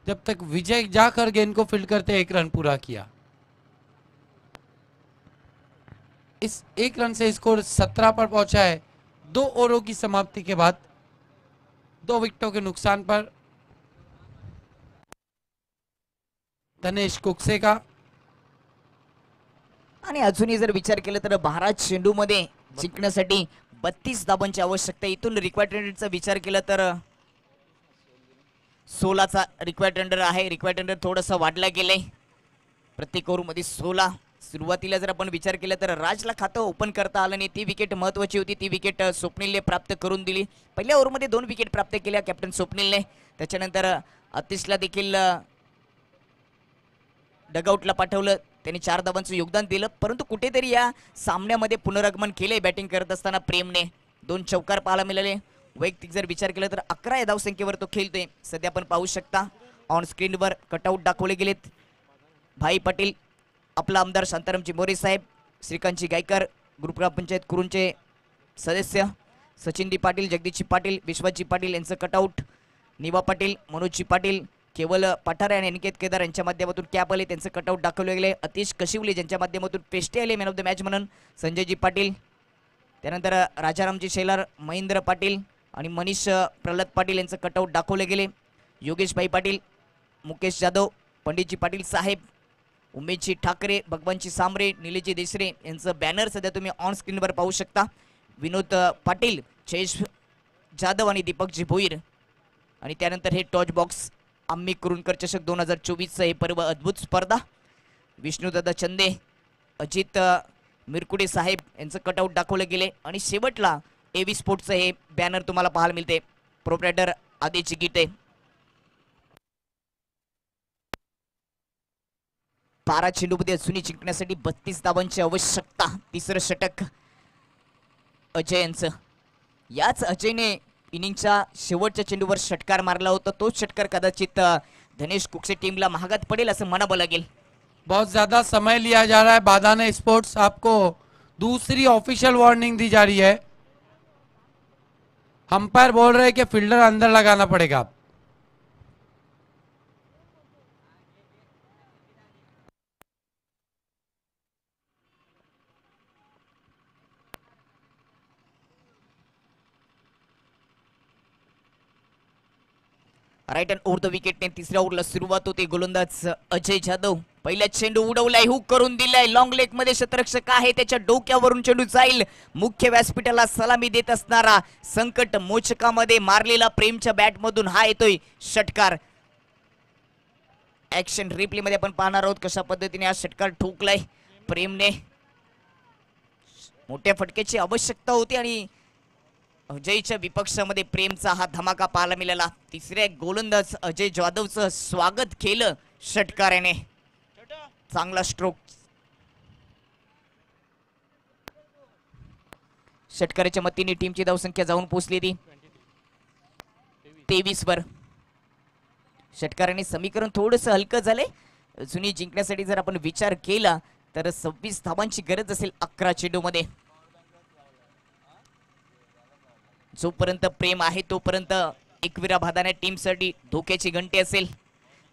जब तक विजय जाकर गेंद को फील्ड करते 1 रन पूरा किया। इस 1 रन से स्कोर 17 पर पहुंचा है 2 ओवरों की समाप्ति के बाद, 2 विकेटों के नुकसान पर धनेश कुकसे का। आणि अजूनही जर विचार केला तर 12 चेंडूमध्ये जिंकण्यासाठी 32 धाबांची आवश्यकता, इथून रिक्वायर्ड रनचा विचार केला तर 16चा रिक्वायर्ड रन आहे। रिक्वायर्ड रन थोडासा वाढला गेलाय, प्रत्येक ओव्हरमध्ये 16। सुरुवातीला जर आपण विचार केला तर राजला खातं ओपन करता आलं नाही, ती विकेट महत्वाची होती, ती विकेट स्वप्नीलने प्राप्त करून दिली। पहिल्या ओव्हरमध्ये 2 विकेट प्राप्त केल्या कॅप्टन स्वप्नीलने, त्याच्यानंतर आतिशला देखील डगआउटला पाठवलं, त्यांनी 4 धाबांचं योगदान दिलं, परंतु कुठेतरी या सामन्यामध्ये पुनरागमन केलंय बॅटिंग करत असताना प्रेमने। 2 चौकार पाहायला मिळाले, वैयक्तिक जर विचार केला तर 11 या धावसंख्येवर तो खेळतोय। सध्या आपण पाहू शकता ऑन स्क्रीनवर कटआउट दाखवले गेलेत, भाई पाटील, आपला आमदार शांतारामजी मोरे साहेब, श्रीकांतजी गायकर, ग्रुप ग्रामपंचायत कुरूंचे सदस्य सचिनजी पाटील, जगदीशजी पाटील, विश्वजी पाटील यांचं कटआउट, निवा पाटील, मनोजजी पाटील, केवल पठारे आणि अनिकेत केदार यांच्या माध्यमातून कॅप आले, त्यांचं कटआउट दाखवले गेले, अतिश कशिवले ज्यांच्या माध्यमातून पेष्टे आले मॅन ऑफ द मॅच म्हणून, संजयजी पाटील, त्यानंतर राजारामजी शेलार, महेंद्र पाटील आणि मनीष प्रल्हाद पाटील यांचं कटआउट दाखवले गेले, योगेशभाई पाटील, मुकेश जाधव, पंडितजी पाटील साहेब, उमेशजी ठाकरे, भगवानजी सांबरे, निलेशजी देसरे यांचं बॅनर सध्या तुम्ही ऑन स्क्रीनवर पाहू शकता, विनोद पाटील, जयेश जाधव आणि दीपकजी भोईर। आणि त्यानंतर हे टॉच बॉक्स आम्ही कुरुंकर चषक 2024 हे पर्व अद्भुत स्पर्धा, विष्णुदादा चंदे, अजित मिरकुडे साहेब यांचं कटआउट दाखवले गेले आणि शेवटला एव्ही स्पोर्ट्सचं हे बॅनर तुम्हाला पाहायला मिळते, प्रोप्रायटर आदित्य गीते। 12 चेंडूमध्ये अजूनही जिंकण्यासाठी 32 धावांची आवश्यकता, 3रं षटक अजय यांचं। याच अजयने इनिंगच्या शेवटच्या चेंडूवर षटकार मारला होता, तोच षटकार कदाचित धनेश कुकसे टीमला महागात पडेल असं म्हणावं लागेल। बहुत ज्यादा समय लिया जा रहा है, बादाने स्पोर्ट्स आपको दूसरी ऑफिशियल वार्निंग दी जा रही है, अंपायर बोल रहे हैं कि फील्डर अंदर लगाना पड़ेगा। राईट अँड ओव्हर द विकेटने 3ऱ्या ओव्हरला सुरुवात होते, गोलंदाज अजय जाधव, पहिला चेंडू उडवलाय, हुक करून दिलाय, लॉंग लेग मध्ये शतरक्षक आहे, त्याच्या डोक्यावरून चेंडू जाईल, मुख्य व्यासपीठाला सलामी देत असणारा संकट मोचकामध्ये मारलेला प्रेमच्या बॅट मधून हा येतोय षटकार। ऍक्शन रिप्ले मध्ये आपण पाहणार आहोत कशा पद्धतीने हा षटकार ठोकलाय प्रेमने. मोठ्या फटक्याची आवश्यकता होती आणि अजयच्या विपक्षामध्ये प्रेमचा हा धमाका पाहायला मिळाला. तिसऱ्या गोलंदाज अजय जाधवचं स्वागत केलं षटकाराने. चांगला स्ट्रोक. षटकाराच्या मतीने टीमची धावसंख्या जाऊन पोहोचली ती 23 वर. षटकाराने समीकरण थोडंसं हलकं झालंय. जुनी जिंकण्यासाठी जर आपण विचार केला तर 26 धावांची गरज असेल 11 चेंडूमध्ये. जोपर्यंत प्रेम आहे तोपर्यंत एकविरा भादाने टीमसाठी धोक्याची घंटी असेल.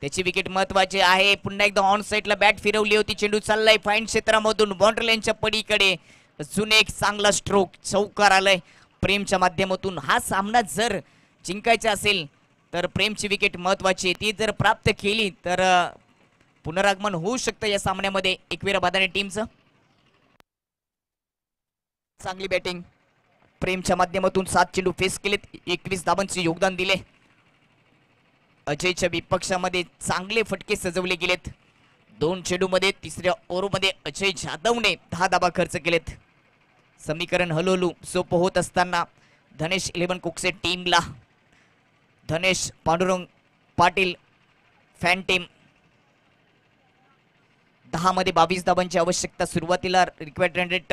त्याची विकेट महत्वाची आहे. पुन्हा एकदा ऑन साइडला बॅट फिरवली होती. चेंडू चाललाय फाईन क्षेत्रामधून बाउंड्री लाईनच्या पलीकडे. अजून एक चांगला स्ट्रोक. चौकार आलाय प्रेमच्या माध्यमातून. हा सामना जर जिंकायचा असेल तर प्रेमची विकेट महत्वाची आहे. ती जर प्राप्त केली तर पुनरागमन होऊ शकतं या सामन्यामध्ये एकविरा भादाने टीमचं. चांगली बॅटिंग प्रेमच्या माध्यमातून 7 चेंडू फेस केलेत. 21 धावांचे योगदान दिले. अजयच्या विपक्षामध्ये चांगले फटके सजवले गेलेत. 2 चेंडूमध्ये तिसऱ्या ओव्हरमध्ये अजय जाधवने 10 धावा खर्च केलेत. समीकरण हळूहळू सोपं होत असताना धनेश 11 कुकसे टीमला धनेश पांडुरंग पाटील फॅन टीम 10 मध्ये 22 धावांची आवश्यकता. सुरुवातीला रिक्वायर्ड रन रेट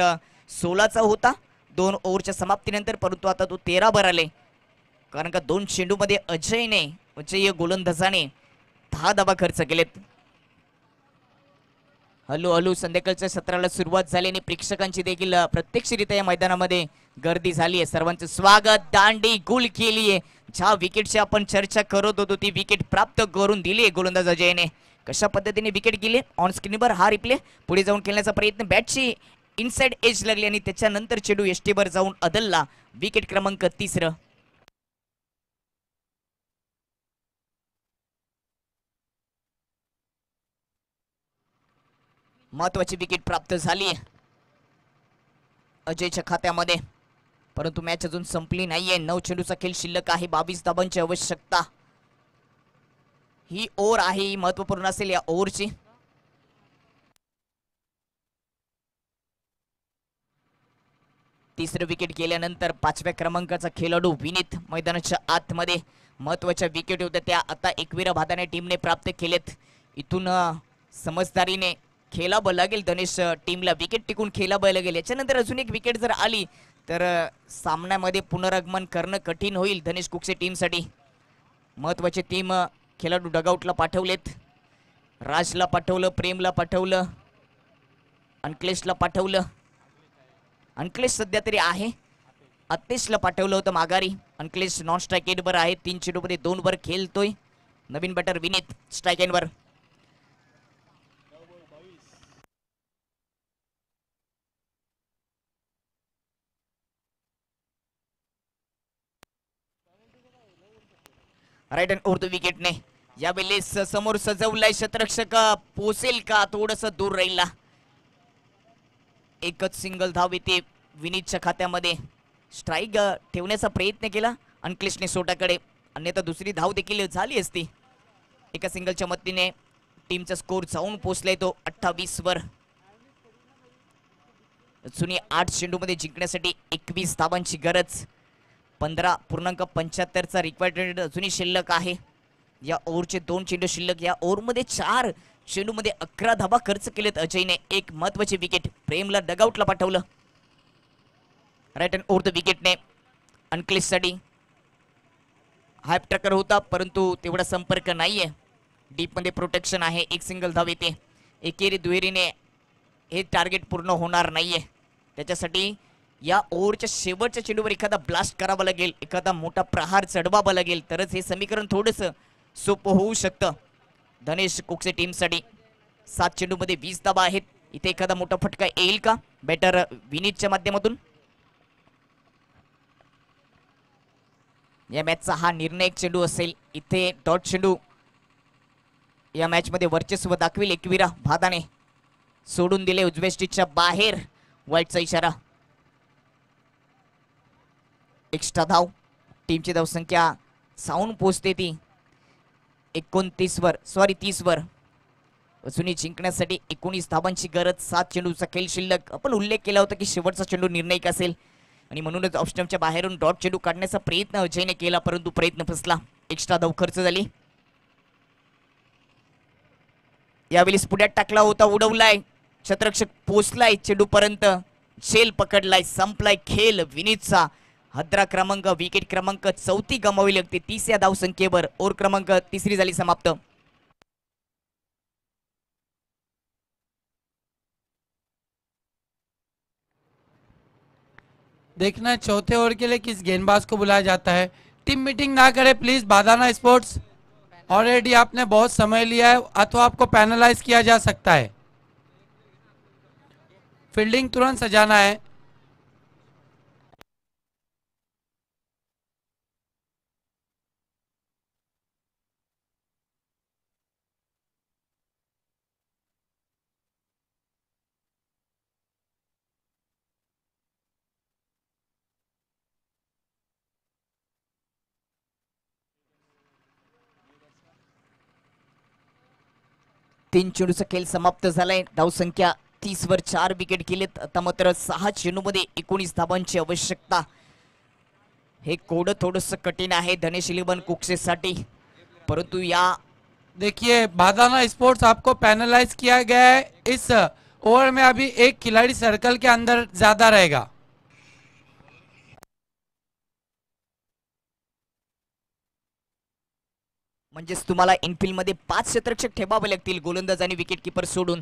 16चा होता 2 ओव्हरच्या समाप्तीनंतर, परंतु आता तो 13 वर आले. कारण का 2 चेंडूमध्ये अजय गोलंदाजाने 10 धावा खर्च केलेत. हळूहळू संध्याकाळच्या सत्राला सुरुवात झाली आणि प्रेक्षकांची देखील प्रत्यक्षरित्या या मैदानामध्ये गर्दी झाली आहे. सर्वांचं स्वागत. दांडी गुल केली आहे. ज्या विकेटची आपण चर्चा करत होतो ती विकेट प्राप्त करून दिली आहे गोलंदाज अजयने. कशा पद्धतीने विकेट गेली ऑन स्क्रीनवर हा रिप्ले. पुढे जाऊन खेळण्याचा प्रयत्न. बॅटची इनसाइड एज लागली आणि त्याच्यानंतर चेंडू एसटीवर जाऊन अदलला. विकेट क्रमांक 3. महत्वाची विकेट प्राप्त झाली अजयच्या खात्यामध्ये. परंतु मॅच अजून संपली नाहीये. 9 चेंडूचा खेळ शिल्लक आहे. 22 धावांची आवश्यकता. ही ओव्हर आहे ही महत्वपूर्ण असेल या ओव्हरची. तिसरं विकेट गेल्यानंतर 5व्या क्रमांकाचा खेळाडू विनीत मैदानाच्या आतमध्ये. महत्वाच्या विकेट होत्या त्या आता एकविरा भादाने टीमने प्राप्त केलेत. इथून समजदारीने खेळावं लागेल धनेश टीमला. विकेट टिकून खेळावं लागेल. याच्यानंतर अजून एक विकेट जर आली तर सामन्यामध्ये पुनरागमन करणं कठीण होईल धनेश कुकसे टीमसाठी. महत्वाचे टीम खेळाडू डगआउटला पाठवलेत. राजला पाठवलं, प्रेमला पाठवलं, अंकलेशला पाठवलं. अंकलेश सध्या तरी आहे. आतेशला पाठवलं होतं माघारी. अंकलेश नॉन स्ट्राईक एंडवर आहे. 3 चेंडूमध्ये 2 वर खेळतोय. नवीन बॅटर विनीत स्ट्राईक एंडवर. राईट हँड ओव्हर विकेटने यावेळेस समोर सजवलाय. शतरक्षक पोसेल का? थोडस दूर राहिला. एकच सिंगल धाव येते विनीतच्या खात्यामध्ये. स्ट्राईक ठेवण्याचा प्रयत्न केला अंकलेशने सोटाकडे, अन्यथा दुसरी धाव देखील झाली असती. एका सिंगलच्या मदतीने टीमचा स्कोर जाऊन पोहोचलाय तो 28 वर. जुनी 8 चेंडूमध्ये जिंकण्यासाठी 21 धावांची गरज. 15.75चा रिक्वायर्ड रेट अजूनही शिल्लक आहे. या ओव्हरचे 2 चेंडू शिल्लक. या ओव्हरमध्ये 4 चेंडूमध्ये 11 धावा खर्च केलेत अजयने. एक महत्वाची विकेट. प्रेमला डगआउटला पाठवलं. राईट हँड ओव्हर द विकेटने अंकलेशसाठी. हाफ ट्रॅकर होता परंतु तेवढा संपर्क नाहीये. डीप मध्ये प्रोटेक्शन आहे. एक सिंगल धाव येते. एकेरी दुहेरीने हे टार्गेट पूर्ण होणार नाहीये. त्याच्यासाठी या ओव्हरच्या शेवटच्या चेंडूवर एखादा ब्लास्ट करावा लागेल, एखादा मोठा प्रहार चढवावा लागेल, तरच हे समीकरण थोडंसं सोपं होऊ शकतं धनेश कुकसे टीमसाठी. 7 चेंडूमध्ये 20 धावा आहेत. इथे एखादा मोठा फटका येईल का बॅटर विनीतच्या माध्यमातून? या मॅचचा हा निर्णायक चेंडू असेल. इथे डॉट चेंडू या मॅच मध्ये वर्चस्व दाखवेल एकविरा भादाने. सोडून दिले उजव्या स्टिचच्या बाहेर. वाईटचा इशारा. एक्स्ट्रा धाव. टीमची धावसंख्या जाऊन पोहोचते ती 29 वर, सॉरी 30 वर. अजूनही जिंकण्यासाठी 19 धावांची गरज. 7 चेंडूचा खेळ शिल्लक. आपण उल्लेख केला होता की शेवटचा चेंडू निर्णायक असेल आणि म्हणूनच ऑप्शनच्या बाहेरून डॉट चेंडू काढण्याचा प्रयत्न अजयने केला, परंतु प्रयत्न फसला. एक्स्ट्रा धाव खर्च झाली. यावेळी पुढ्यात टाकला होता, उडवलाय, क्षेत्ररक्षक पोचलाय चेंडूपर्यंत, झेल पकडलाय, संपलाय खेळ. विनीतचा हद्रा क्रमांक, विकेट क्रमांक 34 गमावी लागते 30 या धाव संख्येवर. ओव्हर क्रमांक 3 झाली समाप्त. देखना है चौथे ओवर के लिए किस गेंदबाज को बुलाया जाता है. टीम मीटिंग ना करे प्लीज बादाना स्पोर्ट्स. ऑलरेडी आपने बहुत समय लिया है अथवा आपको पैनलाइज किया जा सकता है. फील्डिंग तुरंत सजाना है. तीन चेंडूचा खेळ समाप्त झालाय. धावसंख्या 30 वर 4 विकेट गेलेत. आता मात्र 6 चेंडूमध्ये 19 धावांची आवश्यकता. हे कोड थोडंसं कठीण आहे धनेश इलेव्हन कुक्सेसाठी, परंतु या देखिए बादाना स्पोर्ट्स आपको पैनलाइज किया गया है. इस ओवर में अभी एक खिलाड़ी सर्कल के अंदर ज्यादा रहेगा. म्हणजेच तुम्हाला इनफिल्ड मध्ये 5 क्षेत्ररक्षक ठेवावे लागतील गोलंदाज आणि विकेट किपर सोडून.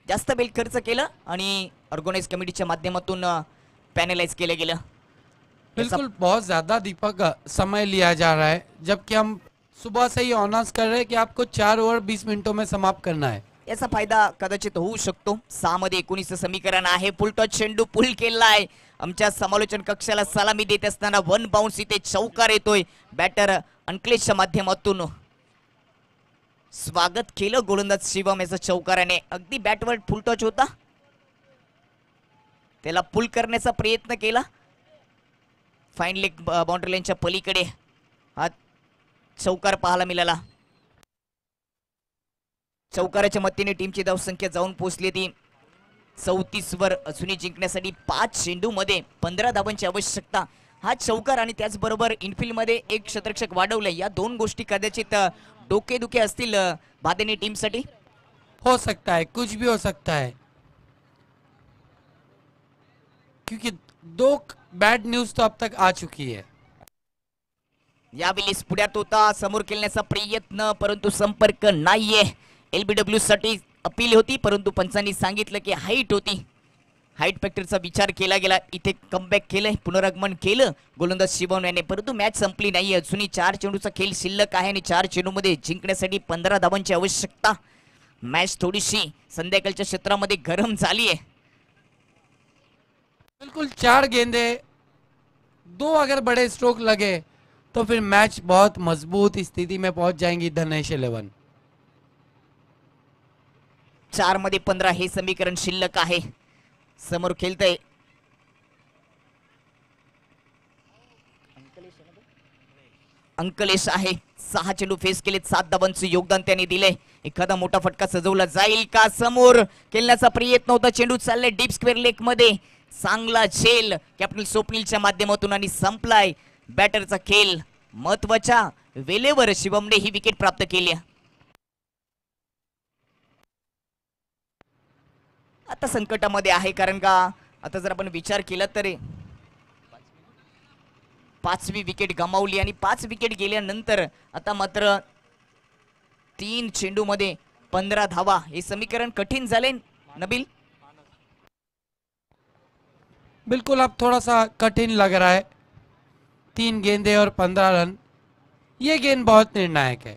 जास्त वेळ खर्च केलं आणि ऑर्गनाइज कमिटीच्या माध्यमातून पॅनलाइज केलं गेलं. बिल्कुल बहुत ज्यादा दीपक समय लिया जा रहा है, जबकि हम सुबह से ही अनाउंस कर रहे हैं कि आपको 4 ओवर 20 मिनटों में समाप्त करना है. याचा फायदा कदाचित होऊ शकतो. 6 मध्ये 19 समीकरण आहे. पुलटॉच चेंडू पुल केलाय. आमच्या समालोचन कक्षाला सलामी देत असताना 1 बाउन्स इथे चौकार येतोय. बॅटर अंकलेशच्या माध्यमातून स्वागत केलं गोलंदाज शिवम याचा चौकाराने. अगदी बॅटवर फुलटॉच होता, त्याला पुल करण्याचा प्रयत्न केला. फाईन लेग बाउंड्री लाईनच्या पलीकडे हा चौकार पाहायला मिळाला. चौकाराच्या मदतीने टीमची धावसंख्या जाऊन पोहोचली ती 34 वर. अजूनही जिंकण्यासाठी 5 चेंडू मध्ये 15 धावांची आवश्यकता. हा चौकार आणि त्याचबरोबर इनफिल्ड मध्ये एक क्षेत्ररक्षक वाढवले, या दोन गोष्टी कदाचित डोकेदुखे असतील बादानी टीमसाठी. हो सकता है, कुछ भी हो सकता है, क्योंकि 2 बैड न्यूज तो अब तक आ चुकी है. यावेळी पुढ्यात होता, समोर खेळण्याचा प्रयत्न, परंतु संपर्क नाहीये. LBW साठी अपील होती, परंतु पंचांनी सांगितलं की हाईट होती, हाईट फॅक्टरचा विचार केला गेला. इथे कमबॅक केलंय, पुनरागमन केलं गोलंदाज शिवम याने, परंतु मॅच संपली नाही. अजूनही 4 चेंडूचा खेळ शिल्लक आहे आणि 4 चेंडूमध्ये जिंकण्यासाठी 15 धावांची आवश्यकता. मॅच थोडीशी संध्याकाळच्या क्षेत्रामध्ये गरम झाली आहे. बिल्कुल 4 गेंदे, 2 अगर बड़े स्ट्रोक लगे तो फिर मैच बहुत मजबूत स्थिति में पहुंच जाएंगी धनेश 11. 4 मध्ये 15 हे समीकरण शिल्लक आहे. समोर खेळतय अंकलेश आहे. 6 चेंडू फेस केलेत, 7 धावांचं योगदान त्याने दिलंय. एखादा मोठा फटका सजवला जाईल का? समोर खेळण्याचा प्रयत्न होता, चेंडू चाललाय डीप स्क्वेअर लेग मध्ये. चांगला झेल कॅप्टन स्वप्नीलच्या माध्यमातून आणि संपलाय बॅटरचा खेळ. महत्वाच्या वेळेवर शिवमने ही विकेट प्राप्त केली. आता संकटामध्ये आहे, कारण का आता जर आपण विचार केला तर 5वी विकेट गमावली आणि 5 विकेट गेल्यानंतर आता मात्र 3 चेंडू मध्ये 15 धावा, हे समीकरण कठीण झाले नबील. बिल्कुल अब थोड़ा सा कठिन लग रहा है. 3 गेंदे और 15 रन, ये गेंद बहुत निर्णायक है.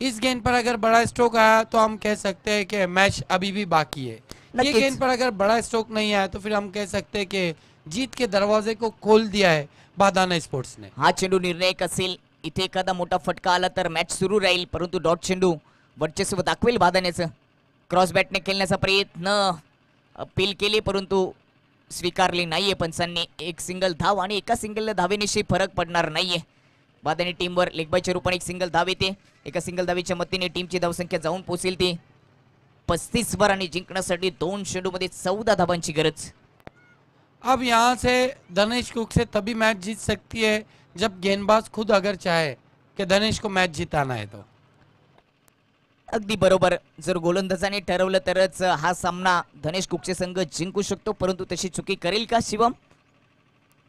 इस गेंद पर अगर बड़ा स्ट्रोक आया तो हम कह सकते हैं कि मैच अभी भी बाकी है. ये गेंद पर अगर बड़ा स्ट्रोक नहीं आया तो फिर हम कह सकते हैं कि जीत के दरवाजे को खोल दिया है बादाना स्पोर्ट्स ने. हा चेंडू निर्णायक असेल, इथे एखादा मोठा फटका आला तर मॅच सुरू राहील, परंतु डॉट चेंडू वर्चस्व दाखवेल बादाण्याचं. क्रॉस बॅटने खेळण्याचा प्रयत्न, अपील केली परंतु स्वीकारली नाहीये पंचांनी. एक सिंगल धाव आणि एका सिंगल धावेनिशी फरक पडणार नाहीये. बादानी टीमवर लेगबायच्या रूपाने एक सिंगल धाव येते. एका सिंगल धावीच्या मदतीने टीमची धावसंख्या जाऊन पोहोचेल ती 35 वर आणि जिंकण्यासाठी 2 चेंडूमध्ये 14 धावांची गरज. अब यहाँ से धनेश कुक से तभी मैच जीत सकती है जब गेंदबाज खुद अगर चाहे कि धनेश को मैच जिताना है तो. अगदी बरोबर. जर गोलंदाजाने ठरवलं तरच हा सामना धनेश कुकचे संघ जिंकू शकतो, परंतु तशी चुकी करेल का शिवम?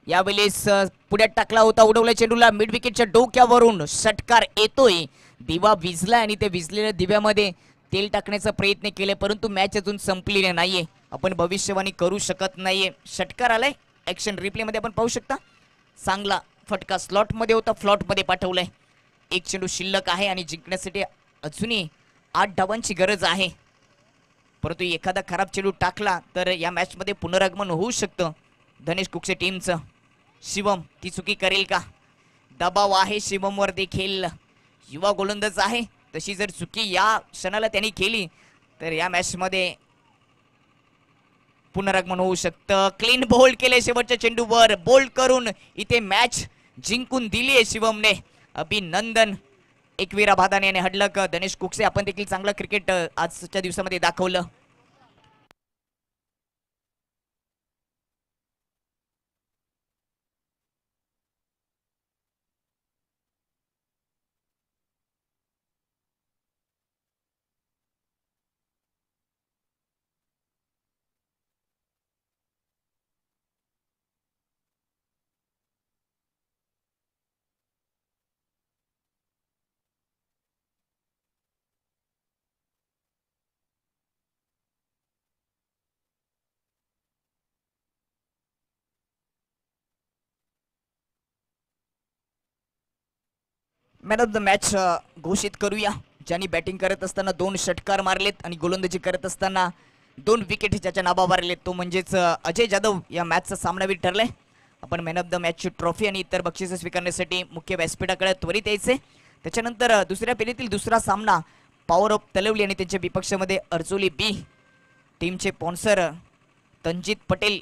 यावेळेस पुढ्यात टाकला होता उडवल्या चेंडूला मिड विकेटच्या डोक्यावरून षटकार येतोय. दिवा विझला आणि त्या विझलेल्या दिव्यामध्ये तेल टाकण्याचा प्रयत्न केले, परंतु मॅच अजून संपलेली नाहीये. आपण भविष्यवाणी करू शकत नाहीये. षटकार आलाय. ऍक्शन रिप्ले मध्ये आपण पाहू शकता. चांगला फटका स्लॉट मध्ये होता, फ्लॉट मध्ये पाठवलाय. एक चेंडू शिल्लक आहे आणि जिंकण्यासाठी अजूनही 8 धावांची गरज आहे. परंतु एखादा खराब चेंडू टाकला तर या मॅच मध्ये पुनरागमन होऊ शकतं धनेश कुकचे टीमचं. शिवम ती चुकी करेल का? दबाव आहे शिवमवर देखील. युवा गोलंदाज आहे. तशी जर चुकी या क्षणाला त्यांनी केली तर या मॅच मध्ये पुनरागमन होऊ शकतं. क्लीन बोल्ड केले शेवटच्या चेंडूवर. बोल्ड करून इथे मॅच जिंकून दिली आहे शिवमने. अभिनंदन एकवीरा भादाने आणि हडलक धनेश कुकसे. आपण देखील चांगलं क्रिकेट आजच्या दिवसामध्ये दाखवलं. मॅन ऑफ द मॅच घोषित करूया. ज्यांनी बॅटिंग करत असताना 2 षटकार मारलेत आणि गोलंदाजी करत असताना 2 विकेट ज्याच्या नावावर आलेत तो म्हणजेच अजय जाधव या मॅचचा सामनावीर ठरलाय. आपण मॅन ऑफ द मॅचची ट्रॉफी आणि इतर बक्षिसे स्वीकारण्यासाठी मुख्य व्यासपीठाकडे त्वरित यायचे. त्याच्यानंतर दुसऱ्या फेरीतील दुसरा सामना पॉवर ऑफ तलवली आणि त्यांच्या विपक्षामध्ये अर्जुली बी टीमचे स्पॉन्सर तंजित पटेल